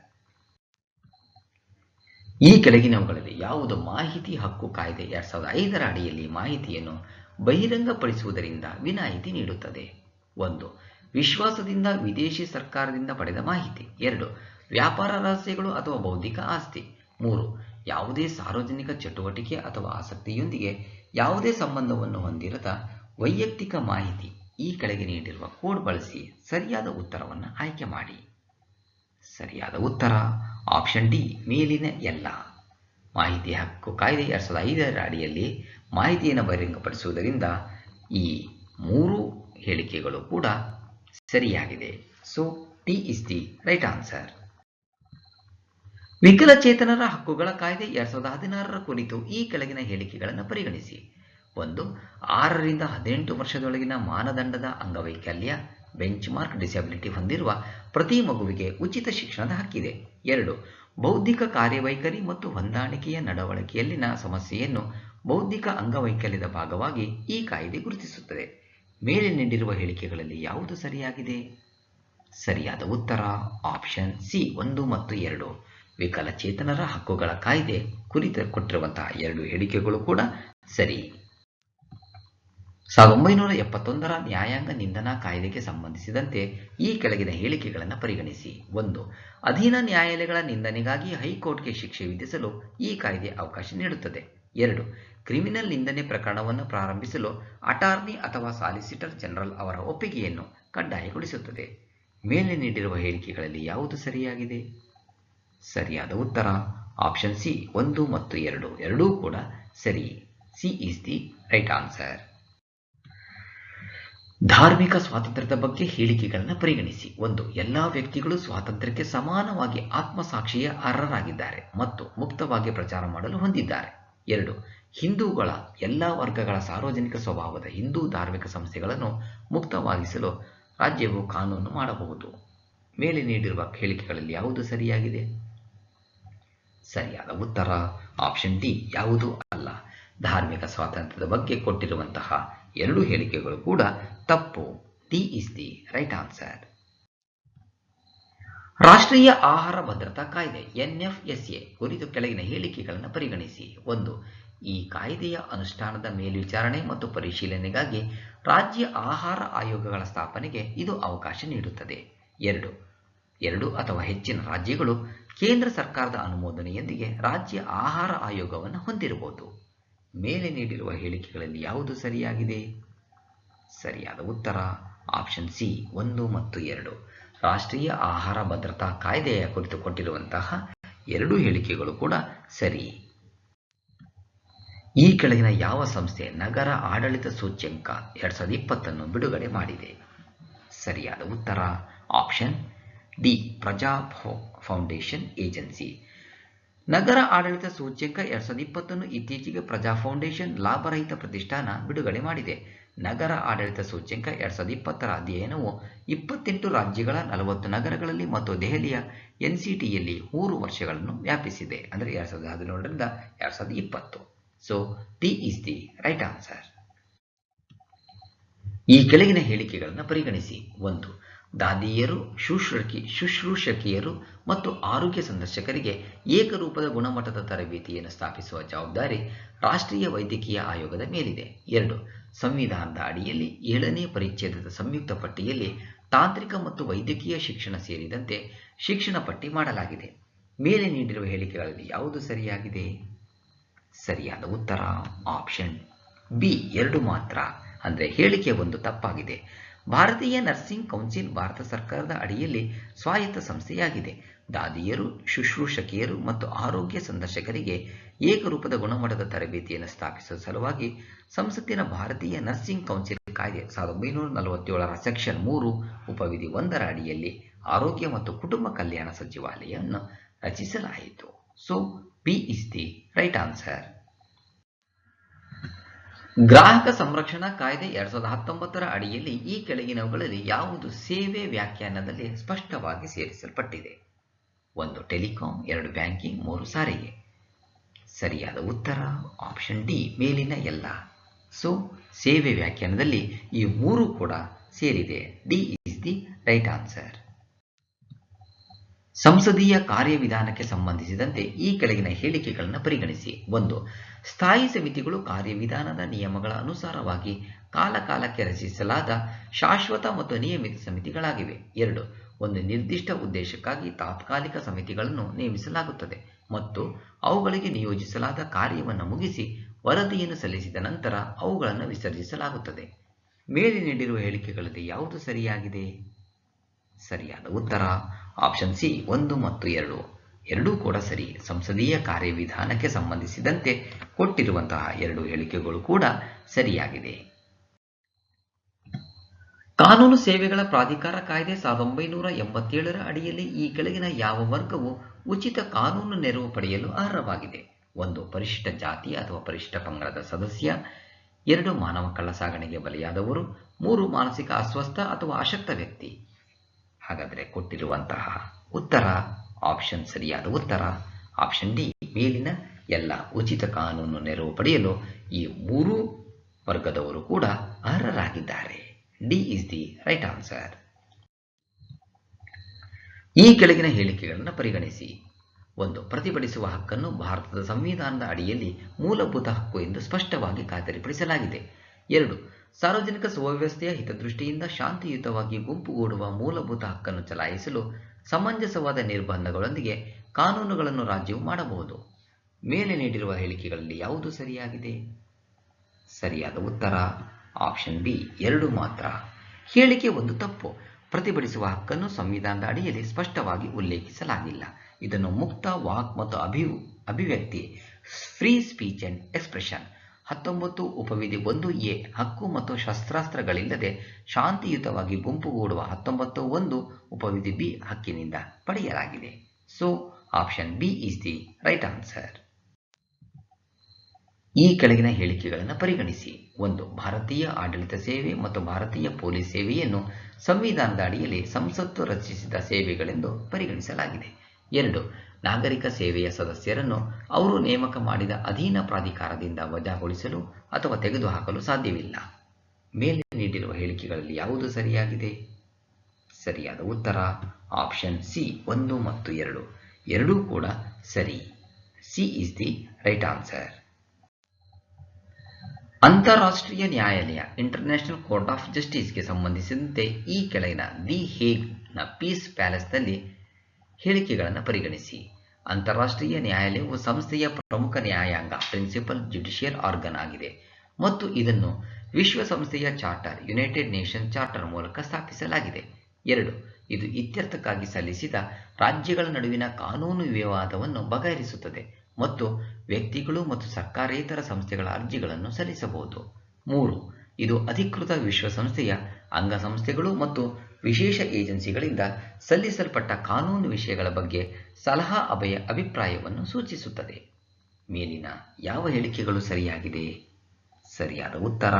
ಈ ಕೆಳಗಿನವುಗಳಲ್ಲಿ ಯಾವುದು ಮಾಹಿತಿ ಹಕ್ಕು ಕಾಯ್ದೆ 2005ರ ಅಡಿಯಲ್ಲಿ ಮಾಹಿತಿಯನ್ನು ಬಹಿರಂಗಪಡಿಸುವುದರಿಂದ ವಿನಾಯಿತಿ ನೀಡುತ್ತದೆ? 1. ವಿಶ್ವಾಸದಿಂದ ವಿದೇಶಿ ಸರ್ಕಾರದಿಂದ ಪಡೆದ ಮಾಹಿತಿ. 2. ವ್ಯಾಪಾರ ರಹಸ್ಯಗಳು ಅಥವಾ ಬೌದ್ಧಿಕ ಆಸ್ತಿ. 3. ಯಾವುದೇ ಸಾರ್ವಜನಿಕ ಚಟುವಟಿಕೆ ಅಥವಾ ಆಸಕ್ತಿಯೊಂದಿಗೆ ಯಾವುದೇ ಸಂಬಂಧವನ್ನು ಹೊಂದಿರದ ವೈಯಕ್ತಿಕ ಮಾಹಿತಿ. ಈ ಕೆಳಗೆ ನೀಡಿರುವ ಕೋಡ್ ಬಳಸಿ ಸರಿಯಾದ ಉತ್ತರವನ್ನು ಆಯ್ಕೆ ಮಾಡಿ. ಸರಿಯಾದ ಉತ್ತರ ಆಪ್ಷನ್ ಡಿ, ಮೇಲಿನ ಎಲ್ಲ. ಮಾಹಿತಿ ಹಕ್ಕು ಕಾಯ್ದೆ 2005ರ ಅಡಿಯಲ್ಲಿ ಮಾಹಿತಿಯನ್ನು ಬಹಿರಂಗಪಡಿಸುವುದರಿಂದ ಈ 3 ಹೇಳಿಕೆಗಳು ಕೂಡ ಸರಿಯಾಗಿದೆ. So T is the right answer. ವಿಕಲಚೇತನರ ಹಕ್ಕುಗಳ ಕಾಯ್ದೆ 2016ರ ಕುರಿತು ಈ ಕೆಳಗಿನ ಹೇಳಿಕೆಗಳನ್ನು ಪರಿಗಣಿಸಿ. 1. 6 ರಿಂದ 18 ವರ್ಷದೊಳಗಿನ ಮಾನದಂಡದ ಅಂಗವೈಕಲ್ಯ ಬೆಂಚ್ಮಾರ್ಕ್ ಡಿಸಬಿಲಿಟಿ ಹೊಂದಿರುವ ಪ್ರತಿ ಮಗುವಿಗೆ ಉಚಿತ ಶಿಕ್ಷಣದ ಹಕ್ಕಿದೆ. 2. ಬೌದ್ಧಿಕ ಕಾರ್ಯವೈಖರಿ ಮತ್ತು ಹೊಂದಾಣಿಕೆಯ ನಡವಳಿಕೆಯಲ್ಲಿನ ಸಮಸ್ಯೆಯನ್ನು ಬೌದ್ಧಿಕ ಅಂಗವೈಕಲ್ಯದ ಭಾಗವಾಗಿ ಈ ಕಾಯ್ದೆ ಗುರುತಿಸುತ್ತದೆ. ಮೇಲೆ ನೀಡಿರುವ ಹೇಳಿಕೆಗಳಲ್ಲಿ ಯಾವುದು ಸರಿಯಾಗಿದೆ? ಸರಿಯಾದ ಉತ್ತರ ಆಪ್ಷನ್ ಸಿ 1 ಮತ್ತು 2. ವಿಕಲಚೇತನರ ಹಕ್ಕುಗಳ ಕಾಯ್ದೆ ಕುರಿತು ಕೊಟ್ಟಿರುವಂತಹ 2 ಹೇಳಿಕೆಗಳು ಕೂಡ ಸರಿ. 1971ರ ನ್ಯಾಯಾಂಗ ನಿಂದನಾ ಕಾಯ್ದೆಗೆ ಸಂಬಂಧಿಸಿದಂತೆ ಈ ಕೆಳಗಿನ ಹೇಳಿಕೆಗಳನ್ನು ಪರಿಗಣಿಸಿ. 1. ಅಧೀನ ನ್ಯಾಯಾಲಯಗಳ ನಿಂದನೆಗಾಗಿ ಹೈಕೋರ್ಟ್ಗೆ ಶಿಕ್ಷೆ ವಿಧಿಸಲು ಈ ಕಾಯ್ದೆ ಅವಕಾಶ ನೀಡುತ್ತದೆ. 2. ಕ್ರಿಮಿನಲ್ ನಿಂದನೆ ಪ್ರಕರಣವನ್ನು ಪ್ರಾರಂಭಿಸಲು ಅಟಾರ್ನಿ ಅಥವಾ ಸಾಲಿಸಿಟರ್ ಜನರಲ್ ಅವರ ಒಪ್ಪಿಗೆಯನ್ನು ಕಡ್ಡಾಯಗೊಳಿಸುತ್ತದೆ. ಮೇಲೆ ನೀಡಿರುವ ಹೇಳಿಕೆಗಳಲ್ಲಿ ಯಾವುದು ಸರಿಯಾಗಿದೆ? ಸರಿಯಾದ ಉತ್ತರ ಆಪ್ಷನ್ ಸಿ 1 ಮತ್ತು 2 ಎರಡೂ ಕೂಡ ಸರಿ. C is the right answer. ಧಾರ್ಮಿಕ ಸ್ವಾತಂತ್ರ್ಯದ ಬಗ್ಗೆ ಹೇಳಿಕೆಗಳನ್ನು ಪರಿಗಣಿಸಿ. 1. ಎಲ್ಲಾ ವ್ಯಕ್ತಿಗಳು ಸ್ವಾತಂತ್ರ್ಯಕ್ಕೆ ಸಮಾನವಾಗಿ ಆತ್ಮಸಾಕ್ಷಿಯ ಅರ್ಹರಾಗಿದ್ದಾರೆ ಮತ್ತು ಮುಕ್ತವಾಗಿ ಪ್ರಚಾರ ಮಾಡಲು ಹೊಂದಿದ್ದಾರೆ. 2. ಹಿಂದೂಗಳ ಎಲ್ಲಾ ವರ್ಗಗಳ ಸಾರ್ವಜನಿಕ ಸ್ವಭಾವದ ಹಿಂದೂ ಧಾರ್ಮಿಕ ಸಂಸ್ಥೆಗಳನ್ನು ಮುಕ್ತವಾಗಿಸಲು ರಾಜ್ಯವು ಕಾನೂನು ಮಾಡಬಹುದು. ಮೇಲೆ ನೀಡಿರುವ ಹೇಳಿಕೆಗಳಲ್ಲಿ ಯಾವುದು ಸರಿಯಾಗಿದೆ? ಸರಿಯಾದ ಉತ್ತರ ಆಪ್ಷನ್ ಡಿ ಯಾವುದೂ ಅಲ್ಲ. ಧಾರ್ಮಿಕ ಸ್ವಾತಂತ್ರ್ಯದ ಬಗ್ಗೆ ಕೊಟ್ಟಿರುವಂತಹ 2 ಹೇಳಿಕೆಗಳು ಕೂಡ ತಪ್ಪು. D is the right answer. ರಾಷ್ಟ್ರೀಯ ಆಹಾರ ಭದ್ರತಾ ಕಾಯ್ದೆ NFSA ಕುರಿತು ಕೆಳಗಿನ ಹೇಳಿಕೆಗಳನ್ನು ಪರಿಗಣಿಸಿ. 1. ಈ ಕಾಯ್ದೆಯ ಅನುಷ್ಠಾನದ ಮೇಲ್ವಿಚಾರಣೆ ಮತ್ತು ಪರಿಶೀಲನೆಗಾಗಿ ರಾಜ್ಯ ಆಹಾರ ಆಯೋಗಗಳ ಸ್ಥಾಪನೆಗೆ ಇದು ಅವಕಾಶ ನೀಡುತ್ತದೆ. 2 ಅಥವಾ ಹೆಚ್ಚಿನ ರಾಜ್ಯಗಳು ಕೇಂದ್ರ ಸರ್ಕಾರದ ಅನುಮೋದನೆಯೊಂದಿಗೆ ರಾಜ್ಯ ಆಹಾರ ಆಯೋಗವನ್ನು ಹೊಂದಿರಬಹುದು. ಮೇಲೆ ನೀಡಿರುವ ಹೇಳಿಕೆಗಳಲ್ಲಿ ಯಾವುದು ಸರಿಯಾಗಿದೆ? ಸರಿಯಾದ ಉತ್ತರ ಆಪ್ಷನ್ ಸಿ 1 ಮತ್ತು 2. ರಾಷ್ಟ್ರೀಯ ಆಹಾರ ಭದ್ರತಾ ಕಾಯ್ದೆಯ ಕುರಿತು ಕೊಟ್ಟಿರುವಂತಹ 2 ಹೇಳಿಕೆಗಳು ಕೂಡ ಸರಿ. ಈ ಕೆಳಗಿನ ಯಾವ ಸಂಸ್ಥೆ ನಗರ ಆಡಳಿತ ಸೂಚ್ಯಂಕ 2020 ಬಿಡುಗಡೆ ಮಾಡಿದೆ? ಸರಿಯಾದ ಉತ್ತರ ಆಪ್ಷನ್ ಡಿ ಪ್ರಜಾ ಫೌಂಡೇಶನ್ ಏಜೆನ್ಸಿ. ನಗರ ಆಡಳಿತ ಸೂಚ್ಯಂಕ 2020 ಇತ್ತೀಚೆಗೆ ಪ್ರಜಾ ಫೌಂಡೇಶನ್ ಲಾಭರಹಿತ ಪ್ರತಿಷ್ಠಾನ ಬಿಡುಗಡೆ ಮಾಡಿದೆ. ನಗರ ಆಡಳಿತ ಸೂಚ್ಯಂಕ 2020ರ ಅಧ್ಯಯನವು 28 ರಾಜ್ಯಗಳ 40 ನಗರಗಳಲ್ಲಿ ಮತ್ತು ದೆಹಲಿಯ NCTಯಲ್ಲಿ 3 ವರ್ಷಗಳನ್ನು ವ್ಯಾಪಿಸಿದೆ. ಅಂದರೆ 2017ರಿಂದ 2020. So D is the right answer. ಈ ಕೆಳಗಿನ ಹೇಳಿಕೆಗಳನ್ನು ಪರಿಗಣಿಸಿ. 1. ದಾದಿಯರು, ಶುಶ್ರೂಷಕಿಯರು ಮತ್ತು ಆರೋಗ್ಯ ಸಂದರ್ಶಕರಿಗೆ ಏಕರೂಪದ ಗುಣಮಟ್ಟದ ತರಬೇತಿಯನ್ನು ಸ್ಥಾಪಿಸುವ ಜವಾಬ್ದಾರಿ ರಾಷ್ಟ್ರೀಯ ವೈದ್ಯಕೀಯ ಆಯೋಗದ ಮೇಲಿದೆ. 2. ಸಂವಿಧಾನದ ಅಡಿಯಲ್ಲಿ 7ನೇ ಪರಿಚ್ಛೇದದ ಸಂಯುಕ್ತ ಪಟ್ಟಿಯಲ್ಲಿ ತಾಂತ್ರಿಕ ಮತ್ತು ವೈದ್ಯಕೀಯ ಶಿಕ್ಷಣ ಸೇರಿದಂತೆ ಶಿಕ್ಷಣ ಪಟ್ಟಿ ಮಾಡಲಾಗಿದೆ. ಮೇಲೆ ನೀಡಿರುವ ಹೇಳಿಕೆಗಳಲ್ಲಿ ಯಾವುದು ಸರಿಯಾಗಿದೆ? ಸರಿಯಾದ ಉತ್ತರ ಆಪ್ಷನ್ ಬಿ 2 ಮಾತ್ರ. ಅಂದರೆ ಹೇಳಿಕೆ 1 ತಪ್ಪಾಗಿದೆ. ಭಾರತೀಯ ನರ್ಸಿಂಗ್ ಕೌನ್ಸಿಲ್ ಭಾರತ ಸರ್ಕಾರದ ಅಡಿಯಲ್ಲಿ ಸ್ವಾಯತ್ತ ಸಂಸ್ಥೆಯಾಗಿದೆ. ದಾದಿಯರು, ಶುಶ್ರೂಷಕಿಯರು ಮತ್ತು ಆರೋಗ್ಯ ಸಂದರ್ಶಕರಿಗೆ ಏಕರೂಪದ ಗುಣಮಟ್ಟದ ತರಬೇತಿಯನ್ನು ಸ್ಥಾಪಿಸುವ ಸಲುವಾಗಿ ಸಂಸತ್ತಿನ ಭಾರತೀಯ ನರ್ಸಿಂಗ್ ಕೌನ್ಸಿಲ್ ಕಾಯ್ದೆ 1947ರ ಸೆಕ್ಷನ್ 3 ಉಪವಿಧಿ 1ರ ಅಡಿಯಲ್ಲಿ ಆರೋಗ್ಯ ಮತ್ತು ಕುಟುಂಬ ಕಲ್ಯಾಣ ಸಚಿವಾಲಯವನ್ನು ರಚಿಸಲಾಯಿತು. So B is the right answer. ಗ್ರಾಹಕ ಸಂರಕ್ಷಣಾ ಕಾಯ್ದೆ 2019ರ ಅಡಿಯಲ್ಲಿ ಈ ಕೆಳಗಿನವುಗಳಲ್ಲಿ ಯಾವುದು ಸೇವೆ ವ್ಯಾಖ್ಯಾನದಲ್ಲಿ ಸ್ಪಷ್ಟವಾಗಿ ಸೇರಿಸಲ್ಪಟ್ಟಿದೆ? 1. ಟೆಲಿಕಾಂ, 2. ಬ್ಯಾಂಕಿಂಗ್, 3. ಸಾರಿಗೆ. ಸರಿಯಾದ ಉತ್ತರ ಆಪ್ಷನ್ ಡಿ ಮೇಲಿನ ಎಲ್ಲ. ಸೊ ಸೇವೆ ವ್ಯಾಖ್ಯಾನದಲ್ಲಿ ಈ 3 ಕೂಡ ಸೇರಿದೆ. D is the right answer. ಸಂಸದೀಯ ಕಾರ್ಯವಿಧಾನಕ್ಕೆ ಸಂಬಂಧಿಸಿದಂತೆ ಈ ಕೆಳಗಿನ ಹೇಳಿಕೆಗಳನ್ನು ಪರಿಗಣಿಸಿ. 1. ಸ್ಥಾಯಿ ಸಮಿತಿಗಳು ಕಾರ್ಯವಿಧಾನದ ನಿಯಮಗಳ ಅನುಸಾರವಾಗಿ ಕಾಲಕಾಲಕ್ಕೆ ರಚಿಸಲಾದ ಶಾಶ್ವತ ಮತ್ತು ನಿಯಮಿತ ಸಮಿತಿಗಳಾಗಿವೆ. 2. ಒಂದು ನಿರ್ದಿಷ್ಟ ಉದ್ದೇಶಕ್ಕಾಗಿ ತಾತ್ಕಾಲಿಕ ಸಮಿತಿಗಳನ್ನು ನೇಮಿಸಲಾಗುತ್ತದೆ ಮತ್ತು ಅವುಗಳಿಗೆ ನಿಯೋಜಿಸಲಾದ ಕಾರ್ಯವನ್ನು ಮುಗಿಸಿ ವರದಿಯನ್ನು ಸಲ್ಲಿಸಿದ ನಂತರ ಅವುಗಳನ್ನು ವಿಸರ್ಜಿಸಲಾಗುತ್ತದೆ. ಮೇಲೆ ನೀಡಿರುವ ಹೇಳಿಕೆಗಳಲ್ಲಿ ಯಾವುದು ಸರಿಯಾಗಿದೆ? ಸರಿಯಾದ ಉತ್ತರ ಆಪ್ಷನ್ ಸಿ 1 ಮತ್ತು 2. ಎರಡೂ ಕೂಡ ಸರಿ. ಸಂಸದೀಯ ಕಾರ್ಯವಿಧಾನಕ್ಕೆ ಸಂಬಂಧಿಸಿದಂತೆ ಕೊಟ್ಟಿರುವಂತಹ ಎರಡು ಹೇಳಿಕೆಗಳು ಕೂಡ ಸರಿಯಾಗಿದೆ. ಕಾನೂನು ಸೇವೆಗಳ ಪ್ರಾಧಿಕಾರ ಕಾಯ್ದೆ 1987ರ ಅಡಿಯಲ್ಲಿ ಈ ಕೆಳಗಿನ ಯಾವ ವರ್ಗವು ಉಚಿತ ಕಾನೂನು ನೆರವು ಪಡೆಯಲು ಅರ್ಹವಾಗಿದೆ? 1. ಪರಿಶಿಷ್ಟ ಜಾತಿ ಅಥವಾ ಪರಿಶಿಷ್ಟ ಪಂಗಡದ ಸದಸ್ಯ. 2. ಮಾನವ ಕಳ್ಳಸಾಗಣೆಗೆ ಬಲಿಯಾದವರು. 3. ಮಾನಸಿಕ ಅಸ್ವಸ್ಥ ಅಥವಾ ಅಶಕ್ತ ವ್ಯಕ್ತಿ. ಹಾಗಾದರೆ ಕೊಟ್ಟಿರುವಂತಹ ಉತ್ತರ ಆಪ್ಷನ್ ಸರಿಯಾದ ಉತ್ತರ ಆಪ್ಷನ್ ಡಿ. ಮೇಲಿನ ಎಲ್ಲ ಉಚಿತ ಕಾನೂನು ನೆರವು ಪಡೆಯಲು ಈ ಮೂರೂ ವರ್ಗದವರು ಕೂಡ ಅರ್ಹರಾಗಿದ್ದಾರೆ. D is the right answer. ಈ ಕೆಳಗಿನ ಹೇಳಿಕೆಗಳನ್ನು ಪರಿಗಣಿಸಿ. 1. ಪ್ರತಿಭಟಿಸುವ ಹಕ್ಕನ್ನು ಭಾರತದ ಸಂವಿಧಾನದ ಅಡಿಯಲ್ಲಿ ಮೂಲಭೂತ ಹಕ್ಕು ಎಂದು ಸ್ಪಷ್ಟವಾಗಿ ಖಾತರಿಪಡಿಸಲಾಗಿದೆ. 2. ಸಾರ್ವಜನಿಕ ಸುವ್ಯವಸ್ಥೆಯ ಹಿತದೃಷ್ಟಿಯಿಂದ ಶಾಂತಿಯುತವಾಗಿ ಗುಂಪುಗೂಡುವ ಮೂಲಭೂತ ಹಕ್ಕನ್ನು ಚಲಾಯಿಸಲು ಸಮಂಜಸವಾದ ನಿರ್ಬಂಧಗಳೊಂದಿಗೆ ಕಾನೂನುಗಳನ್ನು ರಾಜ್ಯವು ಮಾಡಬಹುದು. ಮೇಲೆ ನೀಡಿರುವ ಹೇಳಿಕೆಗಳಲ್ಲಿ ಯಾವುದು ಸರಿಯಾಗಿದೆ? ಸರಿಯಾದ ಉತ್ತರ ಆಪ್ಷನ್ ಬಿ 2 ಮಾತ್ರ. ಹೇಳಿಕೆ 1 ತಪ್ಪು. ಪ್ರತಿಭಟಿಸುವ ಹಕ್ಕನ್ನು ಸಂವಿಧಾನದ ಅಡಿಯಲ್ಲಿ ಸ್ಪಷ್ಟವಾಗಿ ಉಲ್ಲೇಖಿಸಲಾಗಿಲ್ಲ. ಇದನ್ನು ಮುಕ್ತ ವಾಕ್ ಮತ್ತು ಅಭಿವ್ಯಕ್ತಿ free speech and expression 19 ಉಪವಿಧಿ 1A ಹಕ್ಕು ಮತ್ತು ಶಸ್ತ್ರಾಸ್ತ್ರಗಳಿಲ್ಲದೆ ಶಾಂತಿಯುತವಾಗಿ ಗುಂಪುಗೂಡುವ 19(1) ಉಪವಿಧಿ ಬಿ ಹಕ್ಕಿನಿಂದ ಪಡೆಯಲಾಗಿದೆ. So option B is the right answer. ಈ ಕೆಳಗಿನ ಹೇಳಿಕೆಗಳನ್ನು ಪರಿಗಣಿಸಿ. 1. ಭಾರತೀಯ ಆಡಳಿತ ಸೇವೆ ಮತ್ತು ಭಾರತೀಯ ಪೊಲೀಸ್ ಸೇವೆಯನ್ನು ಸಂವಿಧಾನದ ಅಡಿಯಲ್ಲಿ ಸಂಸತ್ತು ರಚಿಸಿದ ಸೇವೆಗಳೆಂದು ಪರಿಗಣಿಸಲಾಗಿದೆ. 2. ನಾಗರಿಕ ಸೇವೆಯ ಸದಸ್ಯರನ್ನು ಅವರು ನೇಮಕ ಮಾಡಿದ ಅಧೀನ ಪ್ರಾಧಿಕಾರದಿಂದ ವಜಾಗೊಳಿಸಲು ಅಥವಾ ತೆಗೆದುಹಾಕಲು ಸಾಧ್ಯವಿಲ್ಲ. ಮೇಲೆ ನೀಡಿರುವ ಹೇಳಿಕೆಗಳಲ್ಲಿ ಯಾವುದು ಸರಿಯಾಗಿದೆ? ಸರಿಯಾದ ಉತ್ತರ ಆಪ್ಷನ್ ಸಿ 1 ಮತ್ತು 2 ಎರಡೂ ಕೂಡ ಸರಿ. C is the right answer. ಅಂತಾರಾಷ್ಟ್ರೀಯ ನ್ಯಾಯಾಲಯ ಇಂಟರ್ನ್ಯಾಷನಲ್ ಕೋರ್ಟ್ ಆಫ್ ಜಸ್ಟಿಸ್ಗೆ ಸಂಬಂಧಿಸಿದಂತೆ ಈ ಕೆಳಗಿನ ದಿ ಹೇಗ್ನ ಪೀಸ್ ಪ್ಯಾಲೇಸ್ನಲ್ಲಿ ಹೇಳಿಕೆಗಳನ್ನು ಪರಿಗಣಿಸಿ. ಅಂತಾರಾಷ್ಟ್ರೀಯ ನ್ಯಾಯಾಲಯವು ಸಂಸ್ಥೆಯ ಪ್ರಮುಖ ನ್ಯಾಯಾಂಗ ಪ್ರಿನ್ಸಿಪಲ್ ಜುಡಿಷಿಯಲ್ ಆರ್ಗನ್ ಆಗಿದೆ ಮತ್ತು ಇದನ್ನು ವಿಶ್ವಸಂಸ್ಥೆಯ ಚಾರ್ಟರ್ ಯುನೈಟೆಡ್ ನೇಷನ್ ಚಾರ್ಟರ್ ಮೂಲಕ ಸ್ಥಾಪಿಸಲಾಗಿದೆ. 2. ಇದು ಇತ್ಯರ್ಥಕ್ಕಾಗಿ ಸಲ್ಲಿಸಿದ ರಾಜ್ಯಗಳ ನಡುವಿನ ಕಾನೂನು ವಿವಾದವನ್ನು ಬಗೆಹರಿಸುತ್ತದೆ ಮತ್ತು ವ್ಯಕ್ತಿಗಳು ಮತ್ತು ಸರ್ಕಾರೇತರ ಸಂಸ್ಥೆಗಳ ಅರ್ಜಿಗಳನ್ನು ಸಲ್ಲಿಸಬಹುದು. 3. ಇದು ಅಧಿಕೃತ ವಿಶ್ವಸಂಸ್ಥೆಯ ಅಂಗಸಂಸ್ಥೆಗಳು ಮತ್ತು ವಿಶೇಷ ಏಜೆನ್ಸಿಗಳಿಂದ ಸಲ್ಲಿಸಲ್ಪಟ್ಟ ಕಾನೂನು ವಿಷಯಗಳ ಬಗ್ಗೆ ಸಲಹಾ ಅಭಿಪ್ರಾಯವನ್ನು ಸೂಚಿಸುತ್ತದೆ. ಮೇಲಿನ ಯಾವ ಹೇಳಿಕೆಗಳು ಸರಿಯಾಗಿದೆ? ಸರಿಯಾದ ಉತ್ತರ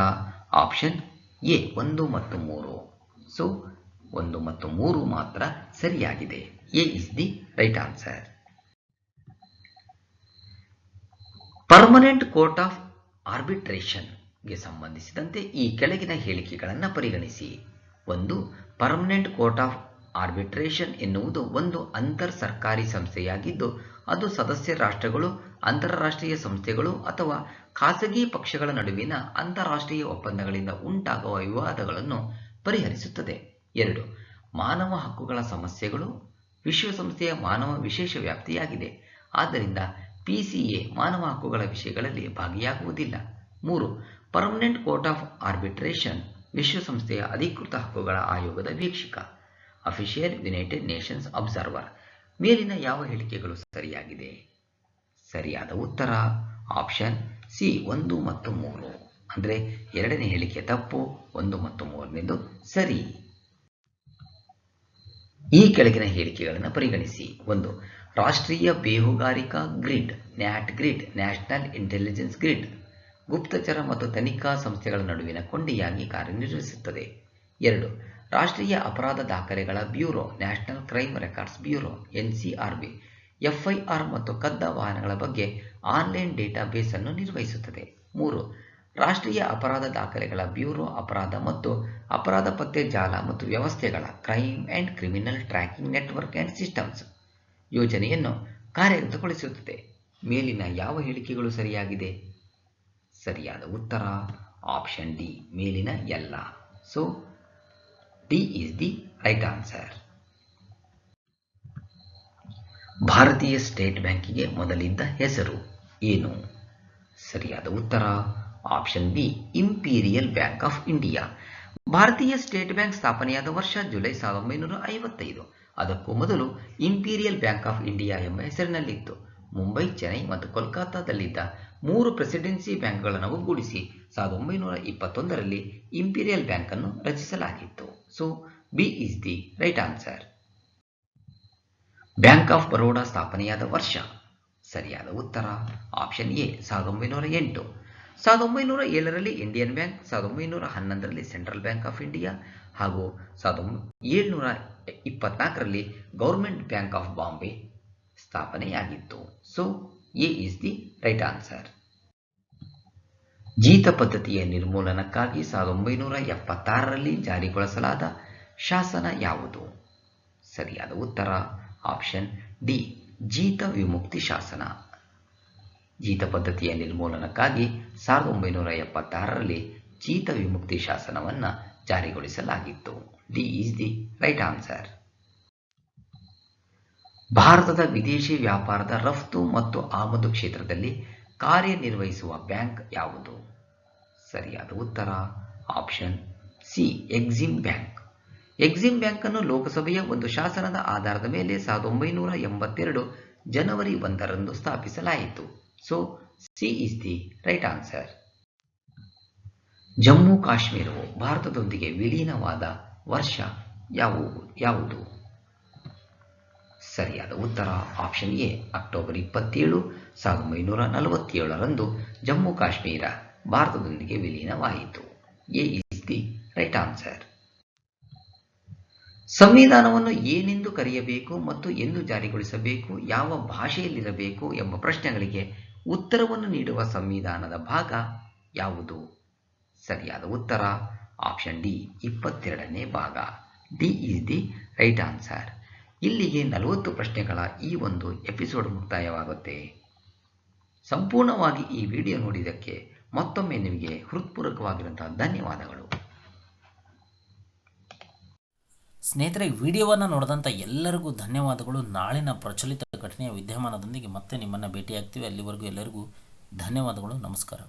ಆಪ್ಷನ್ ಎ 1 ಮತ್ತು 3. ಸೊ 1 ಮತ್ತು 3 ಮಾತ್ರ ಸರಿಯಾಗಿದೆ. A is the right answer. Permanent court of ಆರ್ಬಿಟ್ರೇಷನ್ಗೆ ಸಂಬಂಧಿಸಿದಂತೆ ಈ ಕೆಳಗಿನ ಹೇಳಿಕೆಗಳನ್ನು ಪರಿಗಣಿಸಿ. 1. ಪರ್ಮನೆಂಟ್ ಕೋರ್ಟ್ ಆಫ್ ಆರ್ಬಿಟ್ರೇಷನ್ ಎನ್ನುವುದು ಒಂದು ಅಂತರ್ ಸರ್ಕಾರಿ ಸಂಸ್ಥೆಯಾಗಿದ್ದು ಅದು ಸದಸ್ಯ ರಾಷ್ಟ್ರಗಳು, ಅಂತಾರಾಷ್ಟ್ರೀಯ ಸಂಸ್ಥೆಗಳು ಅಥವಾ ಖಾಸಗಿ ಪಕ್ಷಗಳ ನಡುವಿನ ಅಂತಾರಾಷ್ಟ್ರೀಯ ಒಪ್ಪಂದಗಳಿಂದ ಉಂಟಾಗುವ ವಿವಾದಗಳನ್ನು ಪರಿಹರಿಸುತ್ತದೆ. 2. ಮಾನವ ಹಕ್ಕುಗಳ ಸಮಸ್ಯೆಗಳು ವಿಶ್ವಸಂಸ್ಥೆಯ ಮಾನವ ವಿಶೇಷ ವ್ಯಾಪ್ತಿಯಾಗಿದೆ. ಆದ್ದರಿಂದ PCA ಮಾನವ ಹಕ್ಕುಗಳ ವಿಷಯಗಳಲ್ಲಿ ಭಾಗಿಯಾಗುವುದಿಲ್ಲ. 3. ಪರ್ಮನೆಂಟ್ ಕೋರ್ಟ್ ಆಫ್ ಆರ್ಬಿಟ್ರೇಷನ್ ವಿಶ್ವಸಂಸ್ಥೆಯ ಅಧಿಕೃತ ಹಕ್ಕುಗಳ ಆಯೋಗದ ವೀಕ್ಷಕ ಅಫಿಷಿಯಲ್ ಯುನೈಟೆಡ್ ನೇಷನ್ಸ್ ಅಬ್ಸರ್ವರ್. ಮೇಲಿನ ಯಾವ ಹೇಳಿಕೆಗಳು ಸರಿಯಾಗಿದೆ? ಸರಿಯಾದ ಉತ್ತರ ಆಪ್ಷನ್ ಸಿ 1 ಮತ್ತು 3. ಅಂದರೆ ಎರಡನೇ ಹೇಳಿಕೆ ತಪ್ಪು, 1 ಮತ್ತು 3ನೇದು ಸರಿ. ಈ ಕೆಳಗಿನ ಹೇಳಿಕೆಗಳನ್ನು ಪರಿಗಣಿಸಿ. 1. ರಾಷ್ಟ್ರೀಯ ಬೇಹುಗಾರಿಕಾ grid NATGRID national intelligence grid ಗುಪ್ತಚರ ಮತ್ತು ತನಿಖಾ ಸಂಸ್ಥೆಗಳ ನಡುವಿನ ಕೊಂಡಿಯಾಗಿ ಕಾರ್ಯನಿರ್ವಹಿಸುತ್ತದೆ. 2. ರಾಷ್ಟ್ರೀಯ ಅಪರಾಧ ದಾಖಲೆಗಳ bureau national crime records bureau NCRB FIR ಮತ್ತು ಕದ್ದ ವಾಹನಗಳ ಬಗ್ಗೆ ಆನ್ಲೈನ್ ಡೇಟಾಬೇಸ್ ಅನ್ನು ನಿರ್ವಹಿಸುತ್ತದೆ. 3. ರಾಷ್ಟ್ರೀಯ ಅಪರಾಧ ದಾಖಲೆಗಳ ಬ್ಯೂರೋ ಅಪರಾಧ ಮತ್ತು ಅಪರಾಧ ಪತ್ತೆ ಜಾಲ ಮತ್ತು ವ್ಯವಸ್ಥೆಗಳ crime and criminal tracking network and systems ಯೋಜನೆಯನ್ನು ಕಾರ್ಯಗತಗೊಳಿಸುತ್ತದೆ. ಮೇಲಿನ ಯಾವ ಹೇಳಿಕೆಗಳು ಸರಿಯಾಗಿದೆ? ಸರಿಯಾದ ಉತ್ತರ ಆಪ್ಷನ್ ಡಿ ಮೇಲಿನ ಎಲ್ಲ. So D is the right answer. ಭಾರತೀಯ ಸ್ಟೇಟ್ ಬ್ಯಾಂಕಿಗೆ ಮೊದಲಿದ್ದ ಹೆಸರು ಏನು? ಸರಿಯಾದ ಉತ್ತರ option B imperial bank of India. ಭಾರತೀಯ ಸ್ಟೇಟ್ ಬ್ಯಾಂಕ್ ಸ್ಥಾಪನೆಯಾದ ವರ್ಷ ಜುಲೈ 1955. ಅದಕ್ಕೂ ಮೊದಲು ಇಂಪೀರಿಯಲ್ ಬ್ಯಾಂಕ್ ಆಫ್ ಇಂಡಿಯಾ ಎಂಬ ಹೆಸರಿನಲ್ಲಿತ್ತು. ಮುಂಬೈ, ಚೆನ್ನೈ ಮತ್ತು ಕೋಲ್ಕತ್ತಾದಲ್ಲಿದ್ದ 3 ಪ್ರೆಸಿಡೆನ್ಸಿ ಬ್ಯಾಂಕ್ಗಳನ್ನು ಒಗ್ಗೂಡಿಸಿ 1921ರಲ್ಲಿ ಇಂಪೀರಿಯಲ್ ಬ್ಯಾಂಕ್ ಅನ್ನು ರಚಿಸಲಾಗಿತ್ತು. So B is the right answer. Bank of Baroda ಸ್ಥಾಪನೆಯಾದ ವರ್ಷ. ಸರಿಯಾದ ಉತ್ತರ ಆಪ್ಷನ್ ಎ 1908. 1907ರಲ್ಲಿ ಇಂಡಿಯನ್ ಬ್ಯಾಂಕ್, 1911ರಲ್ಲಿ ಸೆಂಟ್ರಲ್ ಬ್ಯಾಂಕ್ ಆಫ್ ಇಂಡಿಯಾ ಹಾಗೂ 1724ರಲ್ಲಿ ಗವರ್ಮೆಂಟ್ ಬ್ಯಾಂಕ್ ಆಫ್ ಬಾಂಬೆ ಸ್ಥಾಪನೆಯಾಗಿತ್ತು. So A is the right answer. ಜೀತ ಪದ್ಧತಿಯ ನಿರ್ಮೂಲನಕ್ಕಾಗಿ 1976ರಲ್ಲಿ ಜಾರಿಗೊಳಿಸಲಾದ ಶಾಸನ ಯಾವುದು? ಸರಿಯಾದ ಉತ್ತರ ಆಪ್ಷನ್ ಡಿ ಜೀತ ವಿಮುಕ್ತಿ ಶಾಸನ. ಜೀತ ಪದ್ಧತಿಯ ನಿರ್ಮೂಲನಕ್ಕಾಗಿ 1976ರಲ್ಲಿ ಜೀತ ವಿಮುಕ್ತಿ ಶಾಸನವನ್ನು ಜಾರಿಗೊಳಿಸಲಾಗಿತ್ತು. D is the right answer. ಭಾರತದ ವಿದೇಶಿ ವ್ಯಾಪಾರದ ರಫ್ತು ಮತ್ತು ಆಮದು ಕ್ಷೇತ್ರದಲ್ಲಿ ಕಾರ್ಯನಿರ್ವಹಿಸುವ ಬ್ಯಾಂಕ್ ಯಾವುದು? ಸರಿಯಾದ ಉತ್ತರ option C Exim bank. Exim bank ಅನ್ನು ಲೋಕಸಭೆಯ ಒಂದು ಶಾಸನದ ಆಧಾರದ ಮೇಲೆ 1982 ಜನವರಿ 1ರಂದು ಸ್ಥಾಪಿಸಲಾಯಿತು. So C is the right answer. Jammu ಕಾಶ್ಮೀರವು ಭಾರತದೊಂದಿಗೆ ವಿಲೀನವಾದ ವರ್ಷ ಯಾವುದು? ಸರಿಯಾದ ಉತ್ತರ ಆಪ್ಷನ್ ಎ ಅಕ್ಟೋಬರ್ 27, 1947ರಂದು ಜಮ್ಮು ಕಾಶ್ಮೀರ ಭಾರತದೊಂದಿಗೆ ವಿಲೀನವಾಯಿತು. A is the right answer. ಸಂವಿಧಾನವನ್ನು ಏನೆಂದು ಕರೆಯಬೇಕು ಮತ್ತು ಎಂದು ಜಾರಿಗೊಳಿಸಬೇಕು, ಯಾವ ಭಾಷೆಯಲ್ಲಿರಬೇಕು ಎಂಬ ಪ್ರಶ್ನೆಗಳಿಗೆ ಉತ್ತರವನ್ನು ನೀಡುವ ಸಂವಿಧಾನದ ಭಾಗ ಯಾವುದು? ಸರಿಯಾದ ಉತ್ತರ ಆಪ್ಷನ್ ಡಿ 22ನೇ ಭಾಗ. D is the right answer. ಇಲ್ಲಿಗೆ 40 ಪ್ರಶ್ನೆಗಳ ಈ ಒಂದು ಎಪಿಸೋಡ್ ಮುಕ್ತಾಯವಾಗುತ್ತೆ. ಸಂಪೂರ್ಣವಾಗಿ ಈ ವಿಡಿಯೋ ನೋಡಿದ್ದಕ್ಕೆ ಮತ್ತೊಮ್ಮೆ ನಿಮಗೆ ಹೃತ್ಪೂರ್ವಕವಾಗಿರುವಂತಹ ಧನ್ಯವಾದಗಳು. ಸ್ನೇಹಿತರೆ, ವಿಡಿಯೋವನ್ನು ನೋಡಿದಂಥ ಎಲ್ಲರಿಗೂ ಧನ್ಯವಾದಗಳು. ನಾಳಿನ ಪ್ರಚಲಿತ ಘಟನೆಯ ವಿದ್ಯಮಾನದೊಂದಿಗೆ ಮತ್ತೆ ನಿಮ್ಮನ್ನು ಭೇಟಿಯಾಗ್ತೀವಿ. ಅಲ್ಲಿವರೆಗೂ ಎಲ್ಲರಿಗೂ ಧನ್ಯವಾದಗಳು. ನಮಸ್ಕಾರ.